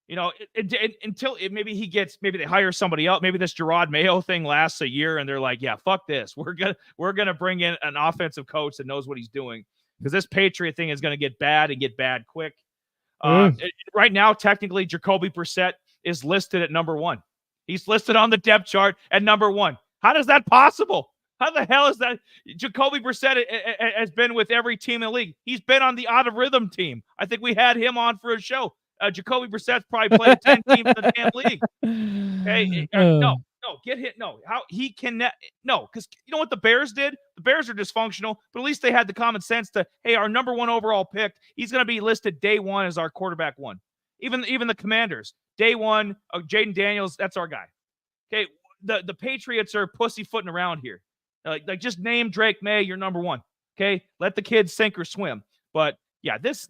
Until maybe they hire somebody else. Maybe this Gerard Mayo thing lasts a year and they're like, yeah, fuck this. We're gonna bring in an offensive coach that knows what he's doing because this Patriot thing is gonna get bad quick. Right now, technically, Jacoby Brissett is listed at number 1. He's listed on the depth chart at number 1. How is that possible? How the hell is that? Jacoby Brissett has been with every team in the league. He's been on the Out of Rhythm team. I think we had him on for a show. Jacoby Brissett's probably played 10 teams in the damn league. Okay, no, get hit. No, how he can no, because you know what the Bears did? The Bears are dysfunctional, but at least they had the common sense to, hey, our number 1 overall pick, he's going to be listed day 1 as our quarterback 1. Even the Commanders, day 1, Jaden Daniels, that's our guy. Okay, the Patriots are pussyfooting around here. Like just name Drake May your number 1. Okay, let the kids sink or swim. But yeah, this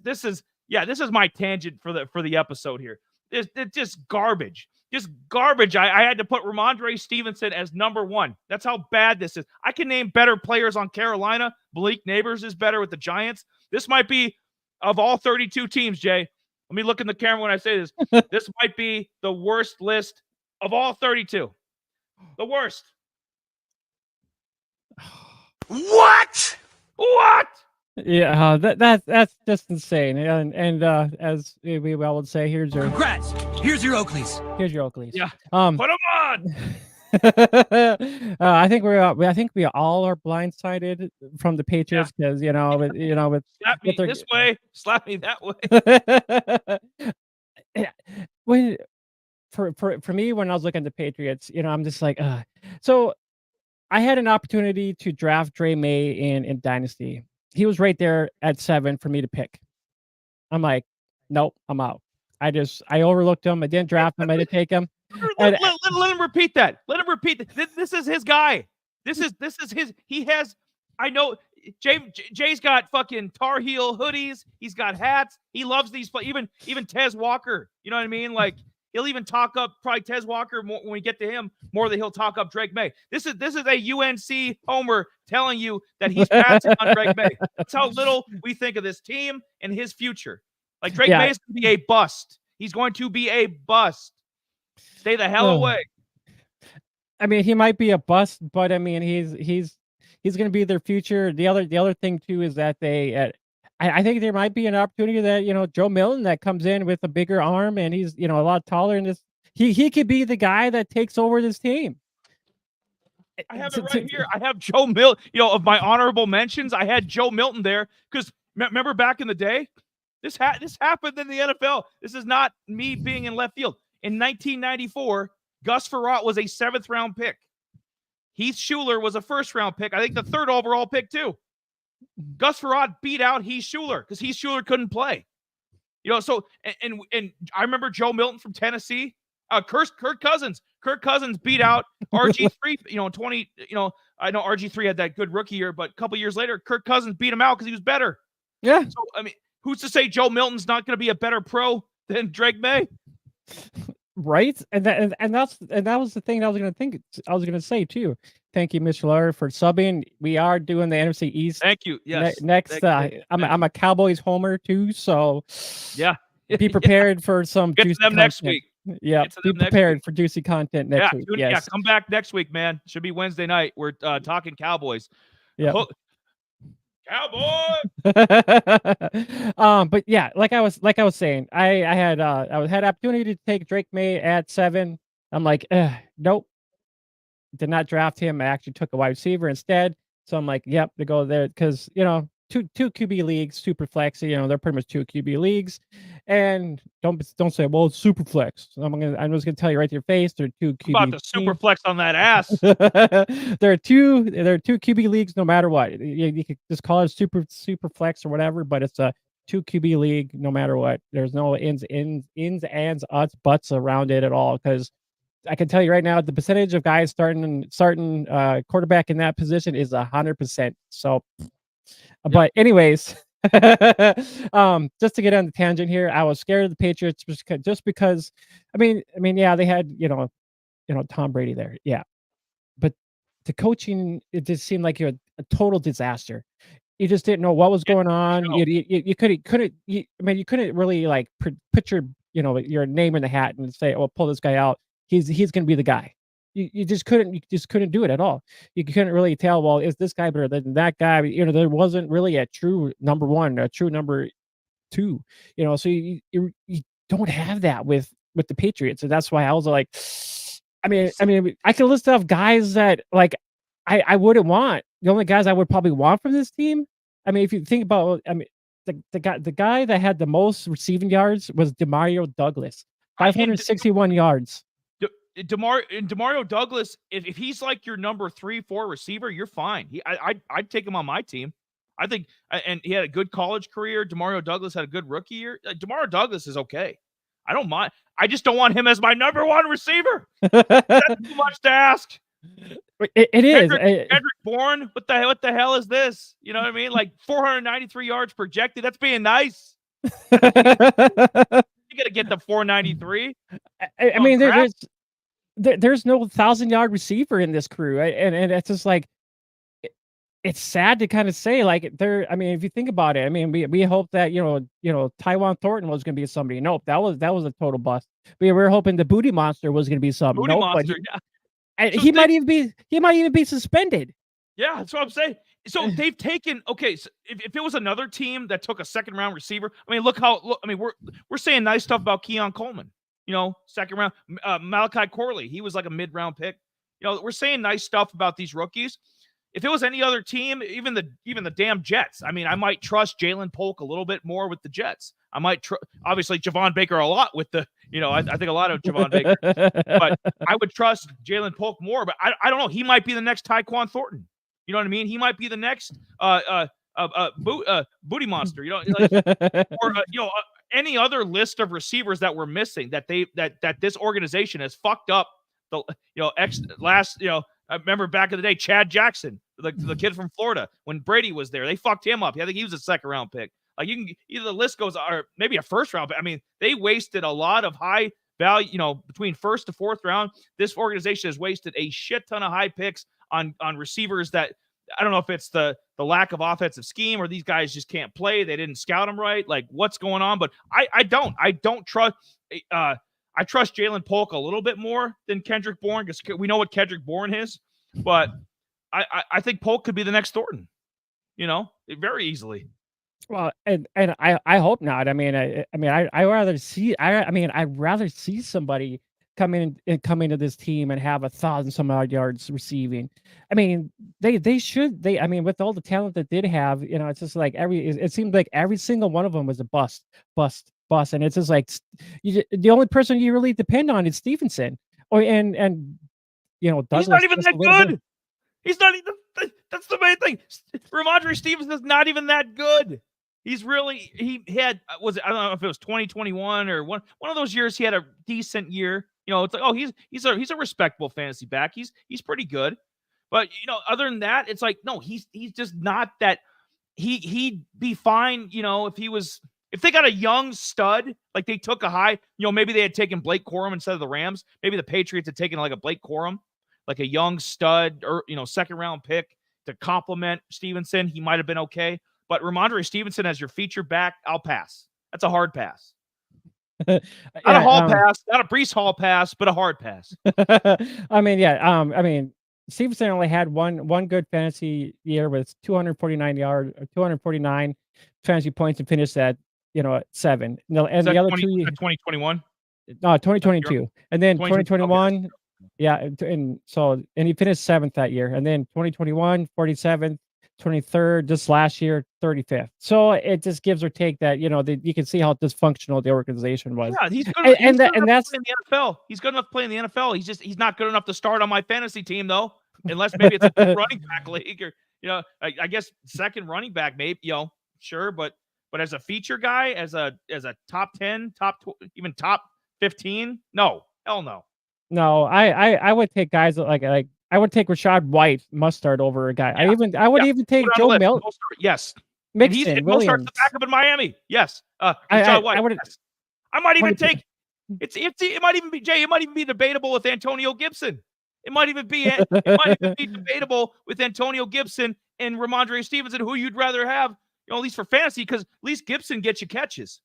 is my tangent for the episode here. It's just garbage. Just garbage. I had to put Ramondre Stevenson as number 1. That's how bad this is. I can name better players on Carolina. Malik Neighbors is better with the Giants. This might be, of all 32 teams, Jay, let me look in the camera when I say this. This might be the worst list of all 32. The worst. What? Yeah, that's just insane. And as we all would say, here's your congrats. Here's your Oakleys. Yeah. Put them on. I think we all are blindsided from the Patriots because with slap me this way, slap me that way. When for me, when I was looking at the Patriots, I'm just like, so I had an opportunity to draft Dre May in Dynasty. He was right there at 7 for me to pick. I'm like, nope, I'm out. I overlooked him. I didn't draft him. I didn't take him. Let him repeat that. Let him repeat that. This is his guy. This is his. He has. I know. Jay's got fucking Tar Heel hoodies. He's got hats. He loves these. Even Tez Walker. You know what I mean? Like he'll even talk up probably Tez Walker more, when we get to him more than he'll talk up Drake May. This is a UNC homer telling you that he's passing on Drake May. That's how little we think of this team and his future. Like Drake May is going to be a bust. He's going to be a bust. Stay the hell away. I mean, he might be a bust, but I mean, he's He's going to be their future. The other thing too is that I think there might be an opportunity that Joe Milton that comes in with a bigger arm and he's a lot taller and he could be the guy that takes over this team. I have it right here. I have Joe Milton. Of my honorable mentions, I had Joe Milton there because remember back in the day, this happened in the NFL. This is not me being in left field. In 1994, Gus Frerotte was a 7th round pick. Heath Schuler was a 1st round pick. I think the 3rd overall pick too. Gus Frerotte beat out Heath Schuler because Heath Schuler couldn't play. So and I remember Joe Milton from Tennessee. Kirk Cousins. Kirk Cousins beat out RG3. I know RG3 had that good rookie year, but a couple years later, Kirk Cousins beat him out because he was better. Yeah. So I mean, who's to say Joe Milton's not going to be a better pro than Drake May? Right, and that was the thing I was going to say too. Thank you, Mr. Lauer, for subbing. We are doing the NFC East. Thank you. Yes. Next, I'm a Cowboys homer too, so yeah. Be prepared for some. Get to them next week. Yeah, be prepared for juicy content next week. Yes. Yeah, come back next week, man. Should be Wednesday night. We're talking Cowboys. Yeah. Cowboys. But yeah, like I was saying, I had opportunity to take Drake May at 7. I'm like, nope. Did not draft him. I actually took a wide receiver instead. So I'm like, yep, to go there because two QB leagues, super flex. They're pretty much 2 QB leagues, and don't say, well, it's super flex. I'm just gonna tell you right to your face, they're 2 QB. About the super flex on that ass. there are two QB leagues, no matter what. You could just call it super flex or whatever, but it's a 2 QB league, no matter what. There's no ins, ands, uts, buts around it at all because. I can tell you right now, the percentage of guys starting quarterback in that position is 100%. So, but anyways, just to get on the tangent here, I was scared of the Patriots just because, I mean, yeah, they had Tom Brady there, yeah, but the coaching, it just seemed like you're a total disaster. You just didn't know what was going on. You couldn't really like put your name in the hat and say, "Oh, pull this guy out. He's going to be the guy." You just couldn't do it at all. You couldn't really tell. Well, is this guy better than that guy? There wasn't really a true number 1, a true number 2. So you don't have that with the Patriots, and that's why I was like, I mean, I can list off guys that like I wouldn't want. The only guys I would probably want from this team. I mean, if you think about, the guy that had the most receiving yards was Demario Douglas, 561 yards. Demario Douglas, if he's like your number 3-4 receiver, you're fine. I'd take him on my team. I think, and he had a good college career. Demario Douglas had a good rookie year. Demario Douglas is okay. I don't mind. I just don't want him as my number 1 receiver. That's too much to ask. It is. Kendrick Bourne. What the hell is this? You know what I mean? Like 493 yards projected. That's being nice. You gotta get the 493. I mean, there's no 1,000-yard receiver in this crew, and it's just like it's sad to kind of say like I mean, if you think about it, I mean, we hope that Tywan Thornton was going to be somebody. Nope, that was a total bust. We were hoping the Booty Monster was going to be something. Booty Monster, yeah. He might even be suspended. Yeah, that's what I'm saying. So they've taken so if it was another team that took a 2nd-round receiver, I mean, we're saying nice stuff about Keon Coleman. 2nd round, Malachi Corley, he was like a mid-round pick. We're saying nice stuff about these rookies. If it was any other team, even the damn Jets, I mean, I might trust Jalen Polk a little bit more with the Jets. I might obviously Javon Baker a lot with the, I think a lot of Javon Baker, but I would trust Jalen Polk more. But I don't know. He might be the next Tyquan Thornton. You know what I mean? He might be the next Booty Monster. Any other list of receivers that we're missing that this organization has fucked up. I remember back in the day, Chad Jackson, the kid from Florida, when Brady was there, they fucked him up. I think he was a 2nd-round pick. Like either the list goes, or maybe a 1st round. But I mean, they wasted a lot of high value, between 1st to 4th round. This organization has wasted a shit ton of high picks on receivers that I don't know if it's the lack of offensive scheme or these guys just can't play. They didn't scout them right. Like what's going on? But I don't trust. I trust Jalen Polk a little bit more than Kendrick Bourne because we know what Kendrick Bourne is. But I think Polk could be the next Thornton. Very easily. Well, and I hope not. I mean, I rather see. I'd rather see somebody come into this team and have 1,000 some odd yards receiving. I mean, they should. I mean, with all the talent that did have, it's just like it seems like every single one of them was a bust, and it's just like the only person you really depend on is Stevenson, and Douglas. He's not even that good. He's not even. That's the main thing. Ramondre Stevenson's not even that good. He had, I don't know if it was 2021 or one of those years he had a decent year. It's like, he's a respectable fantasy back. He's pretty good. But, other than that, it's like, no, he's just not that. He'd be fine, if they got a young stud, like they took a high, maybe they had taken Blake Corum instead of the Rams. Maybe the Patriots had taken like a Blake Corum, like a young stud or, second round pick to complement Stevenson. He might have been okay. But Ramondre Stevenson as your feature back, I'll pass. That's a hard pass. Not a Hall pass, not a Breece Hall pass, but a hard pass. Stevenson only had one good fantasy year with 249 fantasy points and finished at 7. No, and the other 2021. No, 2022, and then 2021. Yeah, and he finished 7th that year, and then 2021, 47th. 23rd, just last year, 35th. So it just gives or take that that you can see how dysfunctional the organization was. Yeah, he's good. And that's in the NFL. He's good enough to play in the NFL. He's not good enough to start on my fantasy team though, unless maybe it's a running back league or I guess second running back maybe sure, but as a feature guy, as a top 10, even top 15, no, hell no. No, I would take guys like I would take Rashad White Mustard over a guy. Yeah. I would even take Joe Milton. Yes. Mixon, Williams. Mostard's the backup in Miami. Yes. Rashad White. Yes. I might even take it might even be Jay. It might even be debatable with Antonio Gibson. It might even be debatable with Antonio Gibson and Ramondre Stevenson, who you'd rather have, at least for fantasy, because at least Gibson gets you catches.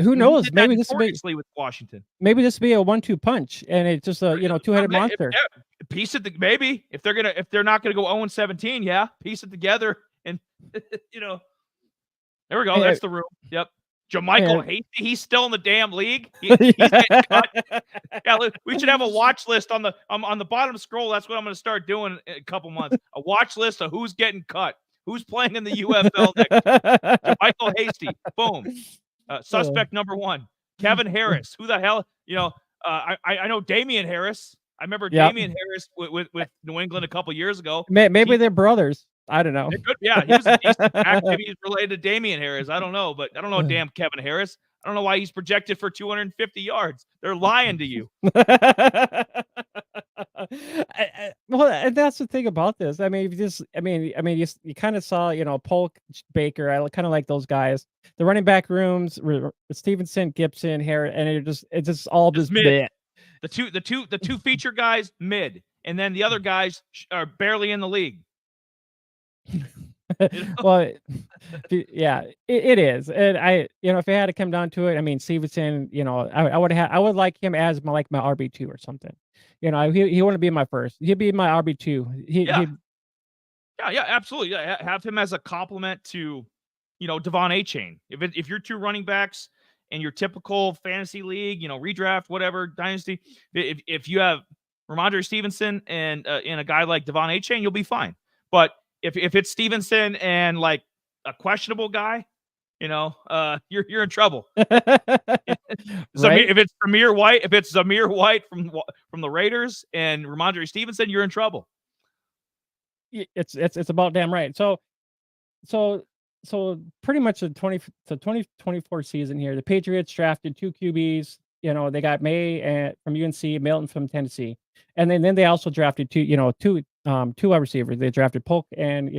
Who knows? Maybe this will be with Washington. Maybe this will be a 1-2 punch, and it's just a two-headed monster. Piece it. Maybe if they're not gonna go 0-17, yeah, piece it together, and there we go. That's the room. Yep. Jermichael Hasty, he's still in the damn league. He's getting cut. Yeah, we should have a watch list on the bottom scroll. That's what I'm gonna start doing in a couple months. A watch list of who's getting cut, who's playing in the UFL next year. Jermichael Hasty, boom. Suspect number 1, Kevin Harris. Who the hell? I know Damian Harris. I remember Damian Harris with New England a couple years ago. Maybe they're brothers. I don't know. Yeah, he was a decent back. Maybe he's related to Damian Harris. I don't know, but I don't know damn Kevin Harris. I don't know why he's projected for 250 yards. They're lying to you. Well, and that's the thing about this. I mean, you kind of saw, Polk, Baker. I kind of like those guys. The running back rooms, Stevenson, Gibson, Harris, and it's just all this mid. The two feature guys mid, and then the other guys are barely in the league. Well, yeah, it is, and if it had to come down to it, I mean, Stevenson, I would like him as my RB2 or something. He wouldn't be my first. He'd be my RB2. Yeah, absolutely. Yeah, have him as a complement to, Devon Achane. If you're two running backs in your typical fantasy league, redraft, whatever dynasty, if you have Ramondre Stevenson and a guy like Devon Achane, you'll be fine. But if it's Stevenson and like a questionable guy, you're in trouble. Right? If it's Zamir White from the Raiders and Ramondre Stevenson, you're in trouble. It's about damn right. So pretty much the 2024 season here, the Patriots drafted 2 QBs. They got May from UNC, Milton from Tennessee, and then they also drafted two wide receivers. They drafted Polk and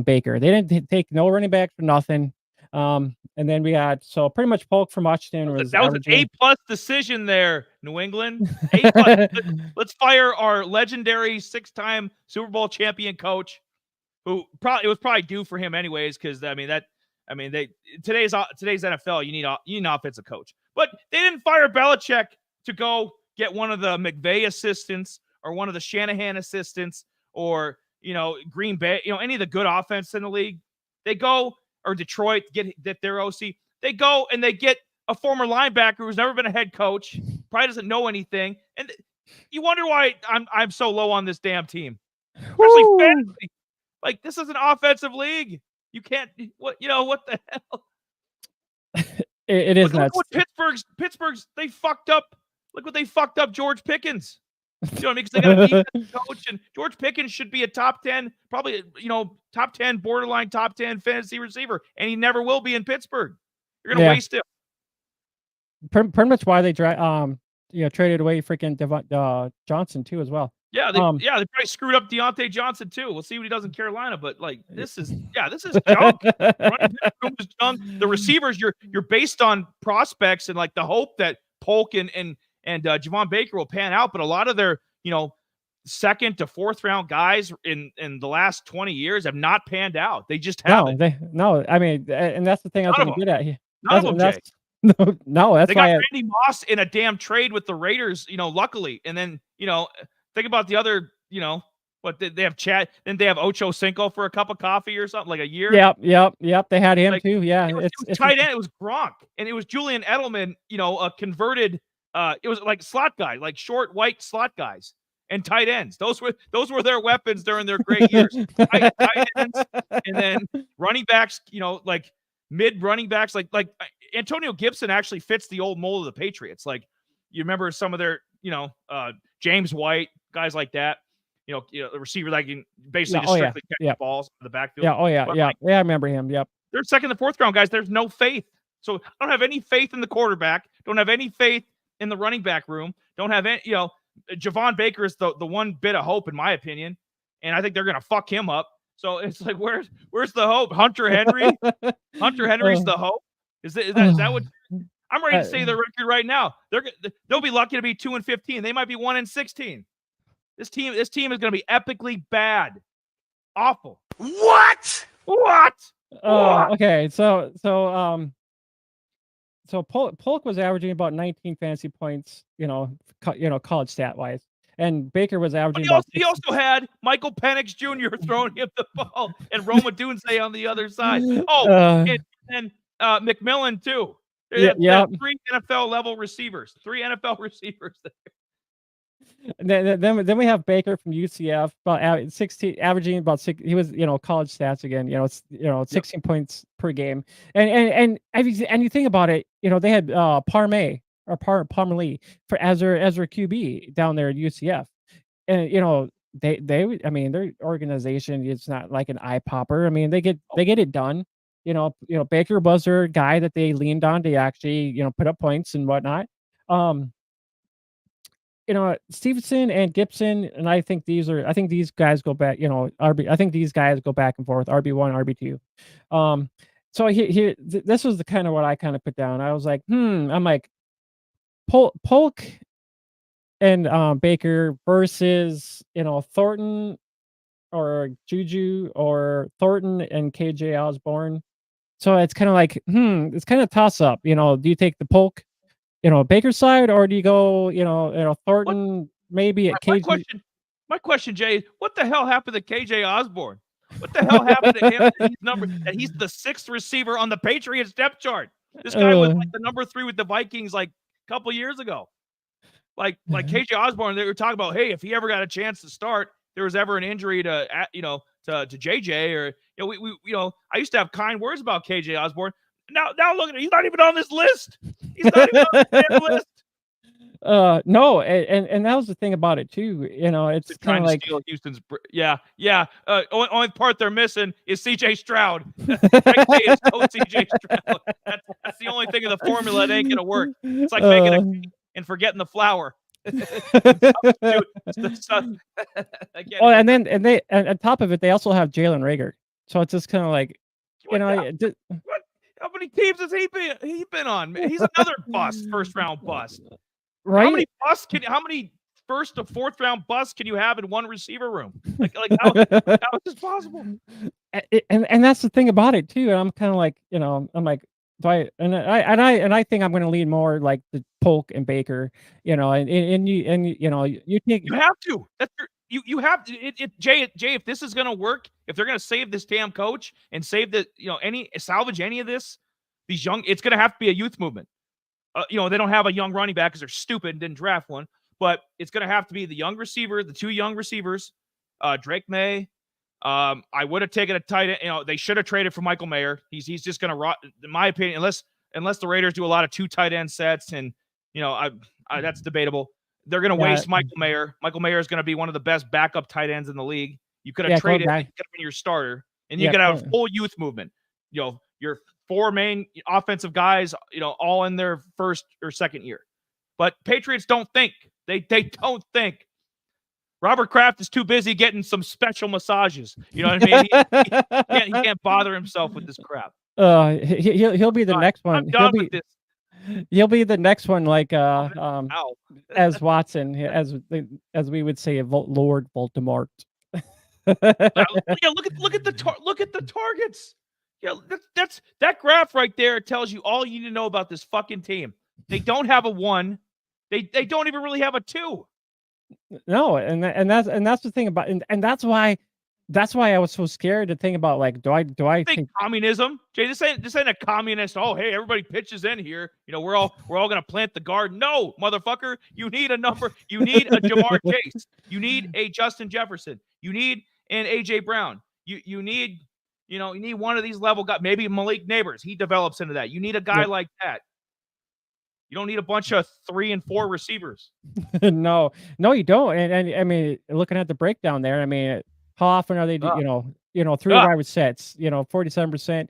Baker. They didn't take no running back for nothing. And then we got pretty much Polk from Washington was an A+ decision there, New England. A+. Let's fire our legendary 6-time Super Bowl champion coach, who it was probably due for him anyways, because today's NFL you need an offensive coach, but they didn't fire Belichick to go get one of the McVay assistants or one of the Shanahan assistants or Green Bay, any of the good offense in the league, they go, or Detroit get their OC, they go and they get a former linebacker who's never been a head coach, probably doesn't know anything, and you wonder why I'm so low on this damn team, especially fantasy. Like, this is an offensive league. You can't what the hell. It is nuts. Look what Pittsburgh's they fucked up. Look what they fucked up George Pickens. You know what I mean? Because they got a defensive coach, and George Pickens should be a top 10, probably top 10, borderline top 10 fantasy receiver, and he never will be in Pittsburgh. You're gonna waste him. Pretty much why they traded away freaking Johnson too as well. Yeah, they probably screwed up Deontay Johnson too. We'll see what he does in Carolina, but this is junk. Running back room is junk. The receivers, you're based on prospects and the hope that Polk and Javon Baker will pan out, but a lot of their second to fourth round guys in the last 20 years have not panned out. They just haven't. I mean, and that's the thing I was going to get at. None of them, Jay. No, that's they got Randy Moss in a damn trade with the Raiders, luckily. And then, think about the other, what they have Chad, then they have Ocho Cinco for a cup of coffee or something, like a year. Yep. They had him too. Yeah. It was tight end. It was Gronk. And it was Julian Edelman, a converted, it was like slot guy, like short white slot guys and tight ends. Those were their weapons during their great years. tight ends, and then running backs, like mid running backs, like Antonio Gibson actually fits the old mold of the Patriots. Like, you remember some of their, James White, guys like that, the receiver that can basically strictly catch balls in the backfield. I remember him. Yep. They're second and fourth round guys. There's no faith. So I don't have any faith in the quarterback. Don't have any faith in the running back room. Don't have any, Javon Baker is the one bit of hope in my opinion. And I think they're going to fuck him up. So it's like, where's the hope? Hunter Henry? Hunter Henry's the hope? Is that what I'm ready to say the record right now? They'll be lucky to be 2-15. They might be 1-16. This team is going to be epically bad. Awful. What? Okay. So Polk was averaging about 19 fantasy points, college stat wise. And Baker was averaging he also had Michael Penix Jr. throwing him the ball and Roma Dunze on the other side. And McMillan too. Yeah. 3 NFL level receivers. 3 NFL receivers there. Then we have Baker from UCF, about 16, averaging about 6. He was, college stats again. 16 points per game. And you think about it, they had Parmalee as their QB down there at UCF, and their organization is not like an eye popper. I mean, they get it done. Baker was their guy that they leaned on to actually put up points and whatnot. Stevenson and Gibson, and I think these guys go back, I think these guys go back and forth, RB1, RB2. So this was the kind of what I kind of put down. I was like, I'm like, Polk and Baker versus, Thornton or Juju, or Thornton and KJ Osborne. So it's kind of like, it's kind of toss up. Do you take the Polk, Baker side, or do you go, Thornton maybe at KJ? My question, Jay, what the hell happened to KJ Osborne? What the hell happened to him? That he's the 6th receiver on the Patriots depth chart. This guy was like the number 3 with the Vikings like a couple years ago. Like KJ Osborne, they were talking about, hey, if he ever got a chance to start, there was ever an injury to JJ, or I used to have kind words about KJ Osborne. Now look at him. He's not even on this list. He's not even on this damn list. No, and that was the thing about it too. It's kind of like steal Houston's. Only part they're missing is CJ Stroud. CJ Stroud. That's the only thing in the formula that ain't gonna work. It's like making a cake and forgetting the flour. And on top of it, they also have Jalen Reagor. So it's just kind of like, what? How many teams has he been on? He's another bust, first round bust. Right? How many first to fourth round busts can you have in one receiver room? Like how is this possible? And that's the thing about it too. And I'm kind of like, I'm like, I think I'm going to lean more like the Polk and Baker, and you take. You have to. you have to, Jay, if this is going to work, if they're going to save this damn coach and save salvage any of this, these young, it's going to have to be a youth movement. They don't have a young running back because they're stupid and didn't draft one, but it's going to have to be the young receiver, the 2 young receivers, Drake May. I would have taken a tight end. They should have traded for Michael Mayer. He's just going to rot, in my opinion, unless the Raiders do a lot of 2 tight end sets, and that's debatable. They're going to waste Michael Mayer. Michael Mayer is going to be one of the best backup tight ends in the league. You could have traded him, get him in your starter, and you could have a full youth movement. Your 4 main offensive guys, all in their first or second year. But Patriots don't think. They don't think. Robert Kraft is too busy getting some special massages. You know what I mean? He can't bother himself with this crap. He'll be the next one. I'm done with this. He'll be the next one, like as Watson, as we would say, Lord Voldemort. Look at the targets. Yeah, that graph right there tells you all you need to know about this fucking team. They don't have a 1. They don't even really have a 2. No, and that's the thing about, and that's why I was so scared to think about, like, do I think communism? Jay, this ain't a communist. Oh, hey, everybody pitches in here. We're all gonna plant the garden. No, motherfucker, you need a number. You need a Jamar Chase. You need a Justin Jefferson. You need an AJ Brown. You need one of these level guys. Maybe Malik Neighbors. He develops into that. You need a guy like that. You don't need a bunch of 3 and 4 receivers. No, you don't. And I mean, looking at the breakdown there, I mean, how often are they, 3 wide sets, 47%,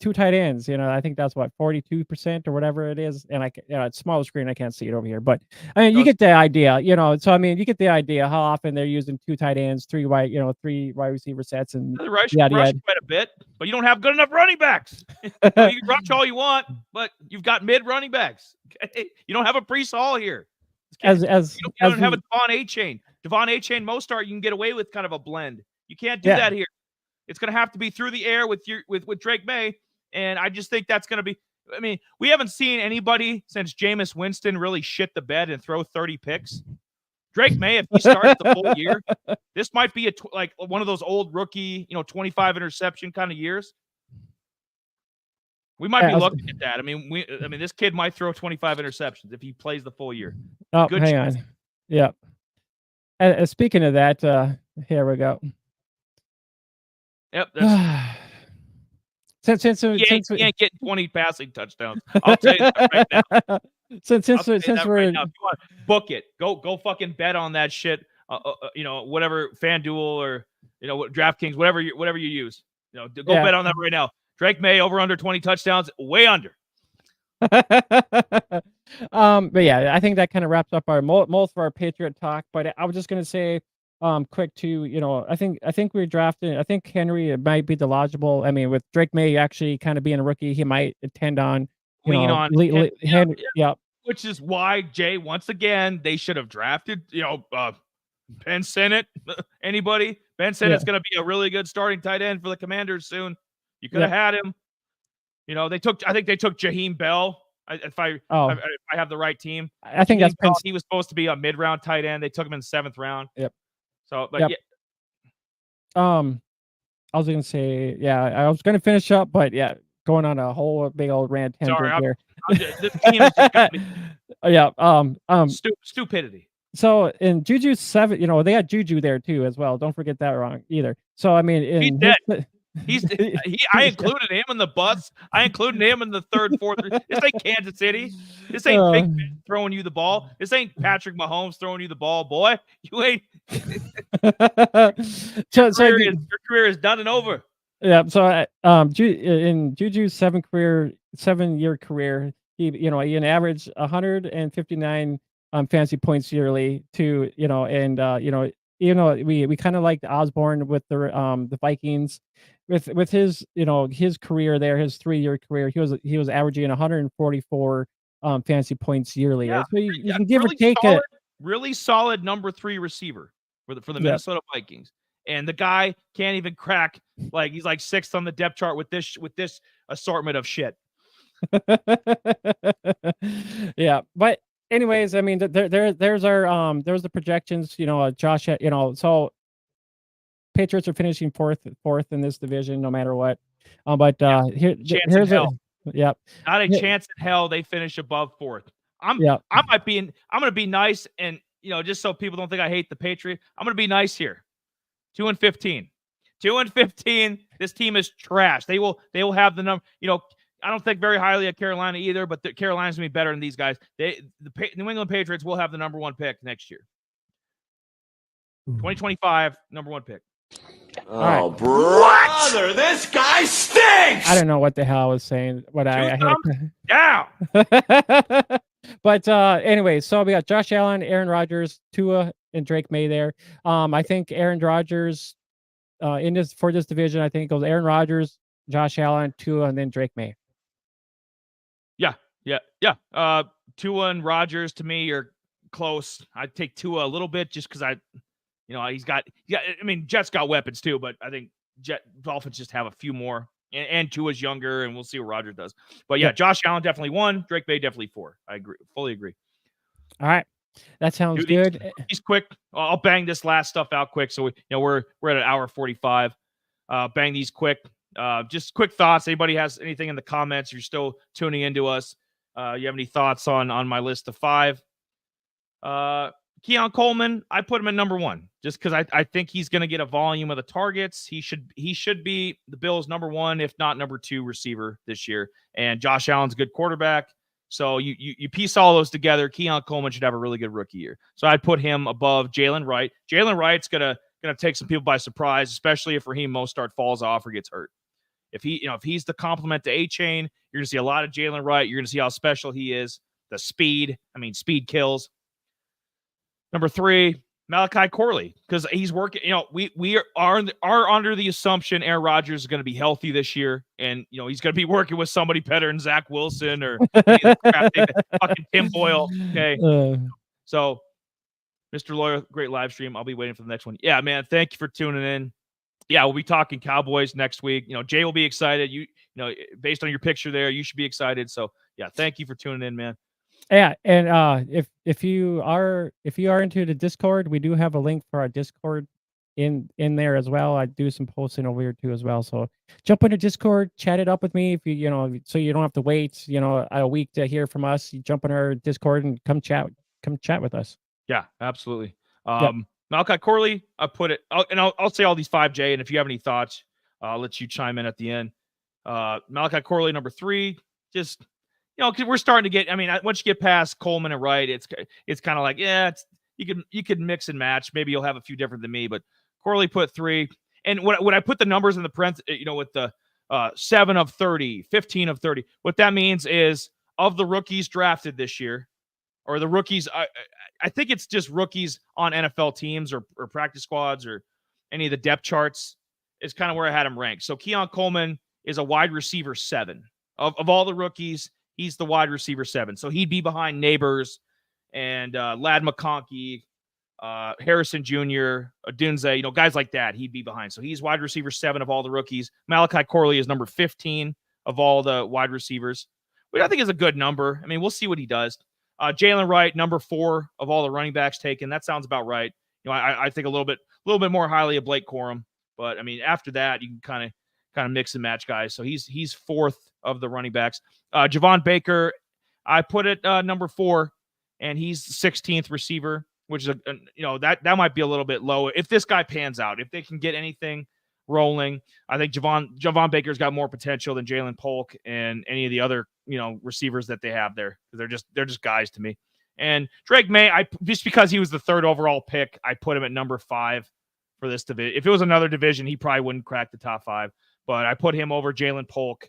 2 tight ends, I think that's what, 42% or whatever it is. And it's smaller screen. I can't see it over here, but I mean, you get the idea, so I mean, you get the idea how often they're using 2 tight ends, 3 wide receiver sets, and they rush quite a bit, but you don't have good enough running backs. You can rush all you want, but you've got mid running backs. Okay? You don't have a Breece Hall here. You don't have a Devon A-Chain. Devon A-Chain, Mostert, you can get away with kind of a blend. You can't do that here. It's going to have to be through the air with Drake May, and I just think that's going to be. I mean, we haven't seen anybody since Jameis Winston really shit the bed and throw 30 picks. Drake May, if he starts the full year, this might be like one of those old rookie, 25 interception kind of years. We might be looking at that. I mean, this kid might throw 25 interceptions if he plays the full year. Oh, hang on. Yeah. Speaking of that, here we go. Yep. Since he ain't getting 20 passing touchdowns. I'll tell you that right now. Since we're right now. If you want to book it, go fucking bet on that shit. Whatever FanDuel or DraftKings, whatever you use. Go bet on that right now. Drake May over under 20 touchdowns, way under. But yeah, I think that kind of wraps up our most of our Patriot talk. But I was just gonna say, quick too. I think we're drafting. I think Henry might be the logical. I mean, with Drake May actually kind of being a rookie, he might tend on Henry. Yeah. Which is why, Jay, once again, they should have drafted. Ben Sinnott. Anybody? Ben Sinnott's going to be a really good starting tight end for the Commanders soon. You could have had him. I think they took Jaheim Bell. If I have the right team, I think that's Bell, he was supposed to be a mid-round tight end. They took him in the 7th round. Yep. So, but yeah. I was gonna say, I was gonna finish up, but going on a whole big old rant tangent here. This team is just got me. Stupidity. So in Juju 7, they had Juju there too as well. Don't forget that wrong either. So I mean, he's dead. I included him in the bus. I included him in the 3rd, 4th. This ain't Kansas City. This ain't Big Ben throwing you the ball. This ain't Patrick Mahomes throwing you the ball, boy. You ain't. Your career is done and over. Yeah. So in Juju's 7-year career, he averaged 159 fantasy points yearly to even though we kind of liked Osborne with the Vikings, with his his career there, his 3-year career, he was averaging 144 fantasy points yearly. Yeah, so you can give or take it. Really solid number 3 receiver for the Minnesota Vikings, and the guy can't even crack, like he's like 6th on the depth chart with this assortment of shit. Yeah, but anyways, I mean, there's the projections. Josh, so Patriots are finishing fourth in this division, no matter what. But here's a yep. Not a chance in hell they finish above fourth. I'm gonna be nice, and just so people don't think I hate the Patriots, I'm gonna be nice here. 2-15. 2-15. This team is trash. They will have the number. I don't think very highly of Carolina either, but Carolina's gonna be better than these guys. The New England Patriots will have the number 1 pick next year. 2025, number 1 pick. Oh, brother, this guy stinks! I don't know what the hell I was saying, but I yeah. But anyway, so we got Josh Allen, Aaron Rodgers, Tua, and Drake May there. I think Aaron Rodgers for this division, I think it goes Aaron Rodgers, Josh Allen, Tua, and then Drake May. Yeah. Tua and Rodgers to me are close. I'd take Tua a little bit just because Jets got weapons too, but I think Dolphins just have a few more. And Tua's younger, and we'll see what Rodgers does. But yeah, Josh Allen definitely 1, Drake May definitely 4. I agree, fully agree. All right, that sounds good. He's quick. I'll bang this last stuff out quick. So we're at an hour 45. Bang these quick. Just quick thoughts. Anybody has anything in the comments? You're still tuning into us. You have any thoughts on my list of 5? Keon Coleman, I put him at number 1 just because I think he's going to get a volume of the targets. He should be the Bills' number 1, if not number 2 receiver this year. And Josh Allen's a good quarterback. So you piece all those together. Keon Coleman should have a really good rookie year. So I'd put him above Jalen Wright. Jalen Wright's gonna take some people by surprise, especially if Raheem Mostert falls off or gets hurt. If he's the complement to A-Chain, you're gonna see a lot of Jalen Wright. You're gonna see how special he is. The speed. Speed kills. Number 3, Malachi Corley, because he's working. We are under the assumption Aaron Rodgers is going to be healthy this year, and he's going to be working with somebody better than Zach Wilson or fucking Tim Boyle. Okay, so Mr. Lawyer, great live stream. I'll be waiting for the next one. Yeah, man, thank you for tuning in. Yeah, we'll be talking Cowboys next week. Jay will be excited. Based on your picture there, you should be excited. So yeah, thank you for tuning in, man. Yeah, and if you are into the Discord, we do have a link for our Discord in there as well. I do some posting over here too as well. So jump into Discord, chat it up with me if so you don't have to wait a week to hear from us. You jump in our Discord and come chat with us. Yeah, absolutely. Malachi Corley, I put it, I'll say all these 5, Jay, and if you have any thoughts, I'll let you chime in at the end. Malachi Corley, number 3, just. Because we're starting to get. Once you get past Coleman and Wright, it's kind of like, you could mix and match. Maybe you'll have a few different than me, but Corley put 3. And when I put the numbers in the parentheses, with the 7 of 30, 15 of 30, what that means is of the rookies drafted this year, or the rookies, I think it's just rookies on NFL teams or practice squads or any of the depth charts is kind of where I had him ranked. So Keon Coleman is a wide receiver 7 of all the rookies. He's the wide receiver 7. So he'd be behind Neighbors and Ladd McConkey, Harrison Jr., Odunze, guys like that. He'd be behind. So he's wide receiver 7 of all the rookies. Malachi Corley is number 15 of all the wide receivers, which I think is a good number. We'll see what he does. Jalen Wright, number 4 of all the running backs taken. That sounds about right. I think a little bit more highly of Blake Corum. But, after that, you can kind of mix and match guys. So he's 4th of the running backs. Javon Baker, I put it number 4, and he's 16th receiver, which is that might be a little bit low if this guy pans out. If they can get anything rolling, I think Javon Baker's got more potential than Jalen Polk and any of the other receivers that they have there. They're just guys to me. And Drake May, just because he was the 3rd overall pick, I put him at number 5 for this division. If it was another division, he probably wouldn't crack the top 5. But I put him over Jalen Polk.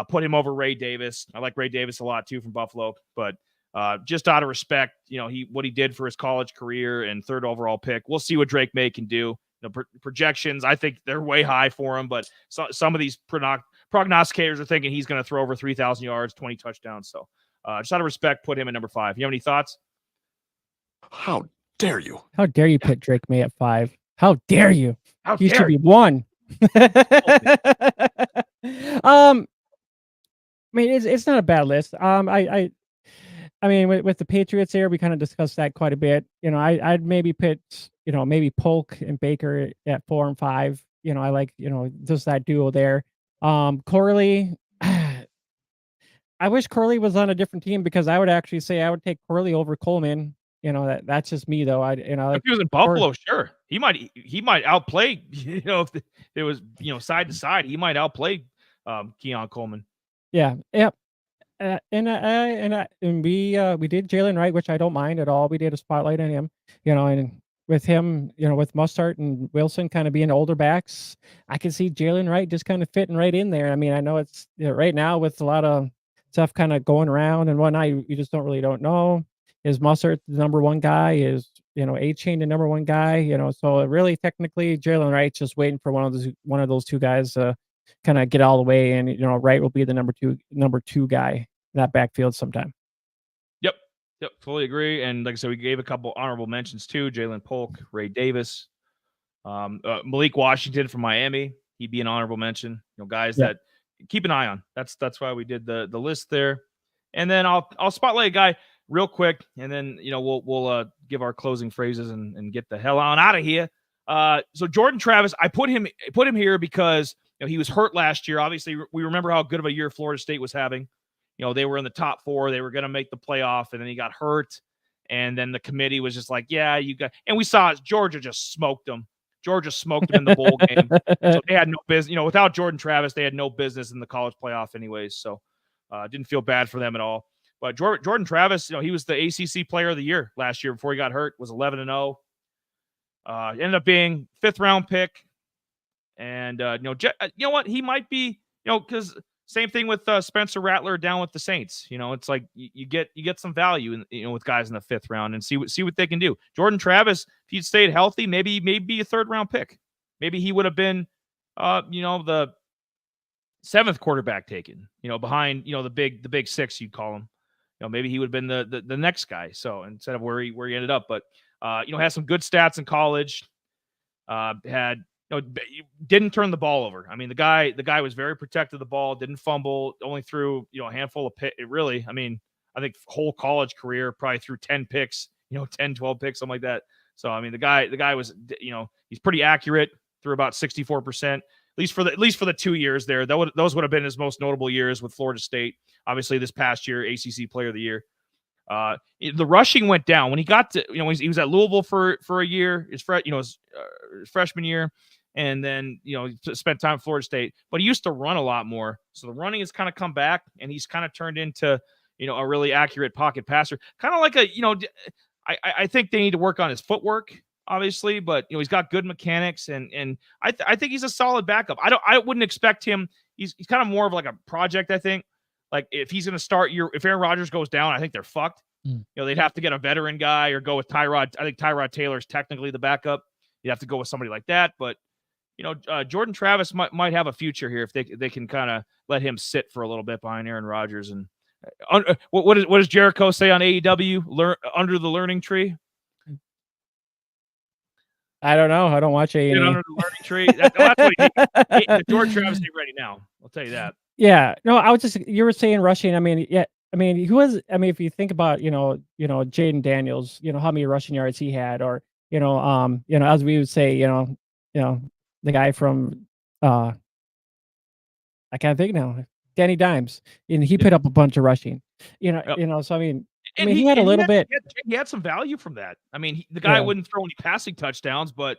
Put him over Ray Davis. I like Ray Davis a lot too from Buffalo, but just out of respect, what he did for his college career and 3rd overall pick. We'll see what Drake May can do. Projections, I think they're way high for him, but some of these prognosticators are thinking he's going to throw over 3,000 yards, 20 touchdowns. So just out of respect, put him at number 5. You have any thoughts? How dare you? How dare you put Drake May at 5? How dare you? He should be 1. It's not a bad list. I mean, with the Patriots here, we kind of discussed that quite a bit. I'd maybe put, maybe Polk and Baker at 4 and 5. I like, just that duo there. Corley, I wish Corley was on a different team because I would actually say I would take Corley over Coleman. That's just me though. Like if he was in Buffalo, sure, he might outplay. If it was side to side, he might outplay Keon Coleman. Yeah, yep. And we did Jalen Wright, which I don't mind at all. We did a spotlight on him, and with him, with Mustard and Wilson kind of being older backs, I can see Jalen Wright just kind of fitting right in there. I mean, I know it's right now with a lot of stuff kind of going around and whatnot, you just don't know. Is Mustard the number one guy? Is A-Chain the number one guy? So really technically Jalen Wright's just waiting for one of those two guys to kind of get all the way, and Wright will be the number two guy in that backfield sometime. Yep, fully agree. And like I said, we gave a couple honorable mentions too: Jalen Polk, Ray Davis, Malik Washington from Miami. He'd be an honorable mention. Guys that keep an eye on. That's why we did the list there. And then I'll spotlight a guy real quick, and then we'll give our closing phrases and get the hell on out of here. So Jordan Travis, I put him here because he was hurt last year. Obviously, we remember how good of a year Florida State was having. They were in the top 4. They were going to make the playoff, and then he got hurt. And then the committee was just like, yeah, you got – and we saw Georgia just smoked them. Georgia smoked them in the bowl game. So they had no business. Without Jordan Travis, they had no business in the college playoff anyways. So didn't feel bad for them at all. But Jordan Travis, he was the ACC Player of the Year last year before he got hurt, was 11-0. Ended up being 5th-round pick. And, you know what? He might be, because – same thing with Spencer Rattler down with the Saints. It's like you get some value in with guys in the 5th round and see what they can do. Jordan Travis, if he'd stayed healthy, maybe a 3rd-round pick. Maybe he would have been, the 7th quarterback taken. Behind the big 6 you'd call him. Maybe he would have been the next guy. So instead of where he ended up, but had some good stats in college. Had. Didn't turn the ball over. I mean, the guy was very protective of the ball, didn't fumble, only threw, a handful of picks. Really, I mean, I think whole college career probably threw 10 picks, 10, 12 picks, something like that. So, I mean, the guy was, he's pretty accurate, threw about 64%, at least for the 2 years there. Those would have been his most notable years with Florida State. Obviously, this past year, ACC Player of the Year. The rushing went down when he got to, he was at Louisville for a year, his freshman year. And then, spent time at Florida State. But he used to run a lot more. So the running has kind of come back, and he's kind of turned into, a really accurate pocket passer. Kind of like I think they need to work on his footwork, obviously. But, he's got good mechanics, and I think he's a solid backup. I wouldn't expect him. He's kind of more of like a project, I think. Like, if he's going to start if Aaron Rodgers goes down, I think they're fucked. They'd have to get a veteran guy or go with Tyrod. I think Tyrod Taylor is technically the backup. You'd have to go with somebody like that. But Jordan Travis might have a future here if they can kind of let him sit for a little bit behind Aaron Rodgers. And what does Jericho say on AEW? Under the learning tree. I don't know. I don't watch AEW. Under the learning tree. That's what the Jordan Travis ain't ready now. I'll tell you that. Yeah. No, you were saying rushing. I mean, yeah. I mean, if you think about, Jaden Daniels, how many rushing yards he had, or, as we would say, the guy from, I can't think now, Danny Dimes, and he put up a bunch of rushing, so I mean, he had a little bit. He had some value from that. I mean, the guy wouldn't throw any passing touchdowns, but,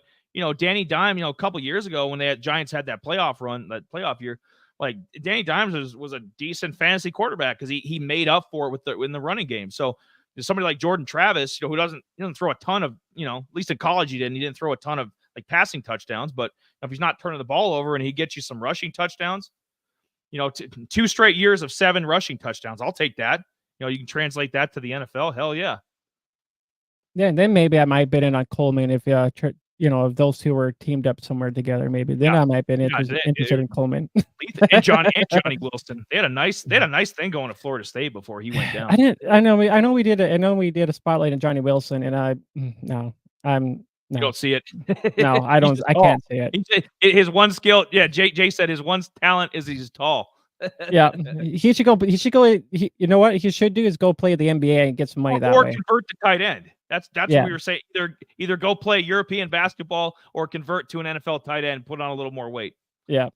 Danny Dimes, a couple years ago when Giants had that playoff run, that playoff year, like Danny Dimes was a decent fantasy quarterback because he made up for it in the running game. So somebody like Jordan Travis, who doesn't throw a ton of, at least in college he didn't throw a ton of like passing touchdowns, but if he's not turning the ball over and he gets you some rushing touchdowns, 2 straight years of 7 rushing touchdowns, I'll take that. You can translate that to the NFL. Hell yeah. Yeah, and then maybe I might have been in on Coleman if if those two were teamed up somewhere together. Maybe then I might have been interested in Coleman. and Johnny Wilson. They had a nice thing going at Florida State before he went down. I know we did a spotlight on Johnny Wilson, and no. You don't see it. No, I don't. I can't see it. His one skill, Jay said his one talent is he's tall. Yeah, he should go. You know what he should do is go play the NBA and get some money that way. Or convert to tight end. That's what we were saying. Either go play European basketball or convert to an NFL tight end, put on a little more weight. Yeah.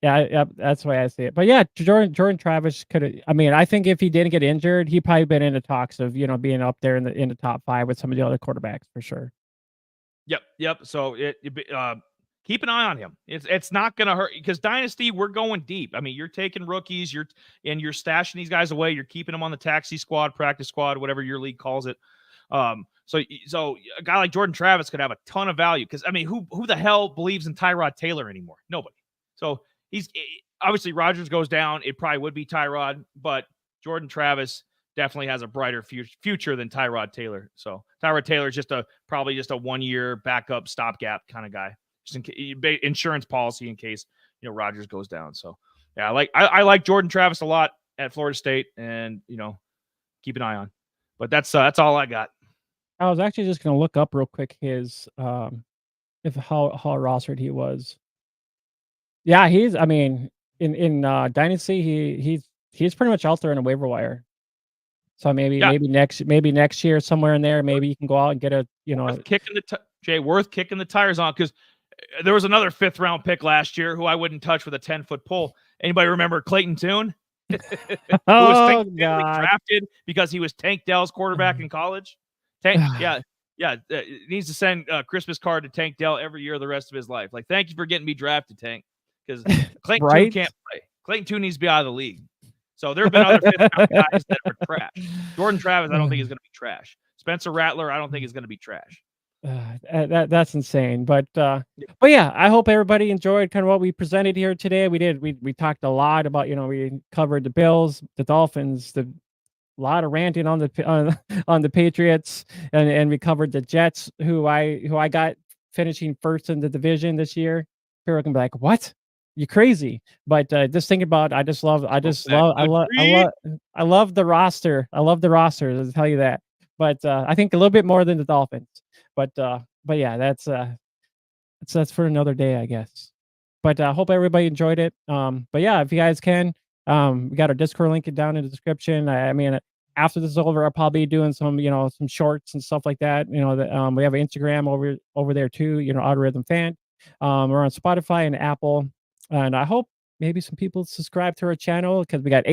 Yeah, that's the way I see it. But yeah, Jordan Travis could have. I mean, I think if he didn't get injured, he'd probably been in the talks of being up there in the top 5 with some of the other quarterbacks for sure. Yep. So keep an eye on him. It's not going to hurt because Dynasty, we're going deep. I mean, you're taking rookies, you're stashing these guys away. You're keeping them on the taxi squad, practice squad, whatever your league calls it. So a guy like Jordan Travis could have a ton of value because I mean, who the hell believes in Tyrod Taylor anymore? Nobody. So he's obviously Rodgers goes down. It probably would be Tyrod, but Jordan Travis definitely has a brighter future than Tyrod Taylor. So Tyrod Taylor is probably just a 1-year backup stopgap kind of guy, just insurance policy in case Rodgers goes down. So yeah, I like Jordan Travis a lot at Florida State, and keep an eye on. But that's all I got. I was actually just gonna look up real quick his how rostered he was. Yeah, I mean, in Dynasty, he's pretty much out there in a waiver wire. So maybe next year somewhere in there, maybe you can go out and get a worth kicking the tires on because there was another 5th round pick last year who I wouldn't touch with a 10-foot pole. Anybody remember Clayton Tune? Who was drafted because he was Tank Dell's quarterback in college. Needs to send a Christmas card to Tank Dell every year the rest of his life. Like, thank you for getting me drafted, Tank. Because Clayton Tune can't play. Clayton Tune needs to be out of the league. So there have been other 5th-round guys that are trash. Jordan Travis, I don't think is going to be trash. Spencer Rattler, I don't think is going to be trash. That's insane. But yeah, I hope everybody enjoyed kind of what we presented here today. We talked a lot about we covered the Bills, the Dolphins, a lot of ranting on the Patriots, and we covered the Jets, who I got finishing first in the division this year. People are gonna be like, "What? You're crazy!" But just think about I love the roster. I love the roster. I'll tell you that. But I think a little bit more than the Dolphins. But yeah, that's for another day, I guess. But I hope everybody enjoyed it. But yeah, if you guys can, we got our Discord link down in the description. I mean, after this is over, I'll probably be doing some some shorts and stuff like that. We have an Instagram over there too. Algorithm Fan. We're on Spotify and Apple, and I hope maybe some people subscribe to our channel because we got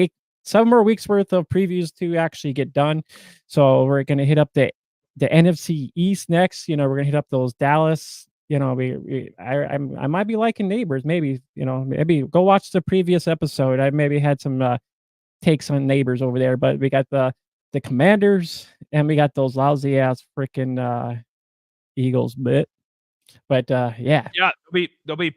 7 more weeks worth of previews to actually get done. So we're gonna hit up the NFC East next. We're gonna hit up those Dallas. I might be liking Neighbors. Maybe maybe go watch the previous episode. I maybe had some takes on Neighbors over there, but we got the Commanders and we got those lousy ass freaking Eagles. But yeah, there'll be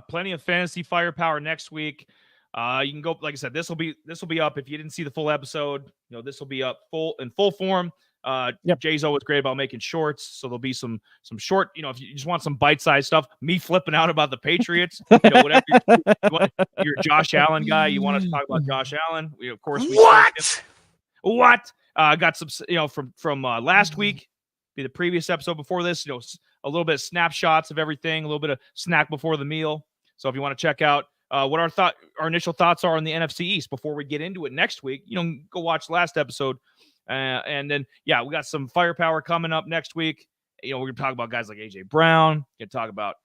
plenty of fantasy firepower next week. You can go, like I said, this will be up. If you didn't see the full episode, this will be up in full form. Jay's always great about making shorts, so there'll be some short. If you just want some bite-sized stuff, me flipping out about the Patriots, whatever. You're a Josh Allen guy. You want us to talk about Josh Allen? Of course. What? Got some, from last week, the previous episode before this. A little bit of snapshots of everything, a little bit of snack before the meal. So if you want to check out what our initial thoughts are on the NFC East before we get into it next week, go watch the last episode. And then, we got some firepower coming up next week. We're going to talk about guys like AJ Brown. We're going to talk about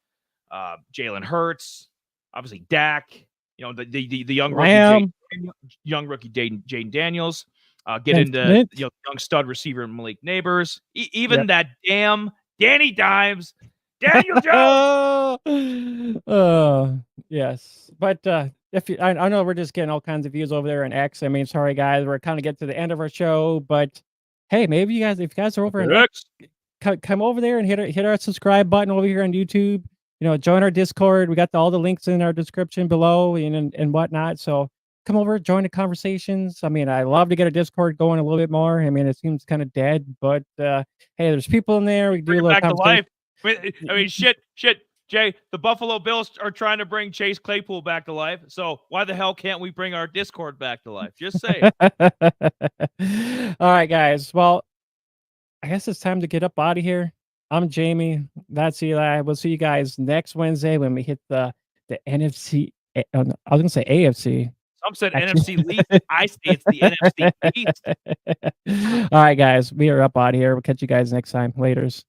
Jalen Hurts, obviously Dak, the young rookie Jaden Daniels. Get into young stud receiver Malik Neighbors. Even that damn Danny Dimes, Daniel Jones. Yes, but I know we're just getting all kinds of views over there on X. I mean, sorry guys, we're kind of getting to the end of our show, but hey, maybe if you guys are over on X, come over there and hit our subscribe button over here on YouTube. Join our Discord. We got all the links in our description below and whatnot. So come over, join the conversations. I mean, I love to get a Discord going a little bit more. I mean, it seems kind of dead, but hey, there's people in there. We do a little back to life. I mean, shit. Jay, the Buffalo Bills are trying to bring Chase Claypool back to life. So why the hell can't we bring our Discord back to life? Just say it. All right, guys. Well, I guess it's time to get up out of here. I'm Jamie. That's Eli. We'll see you guys next Wednesday when we hit the NFC I was gonna say AFC. Some said NFC least. I say it's the NFC East. All right, guys, we are up out of here. We'll catch you guys next time. Laters.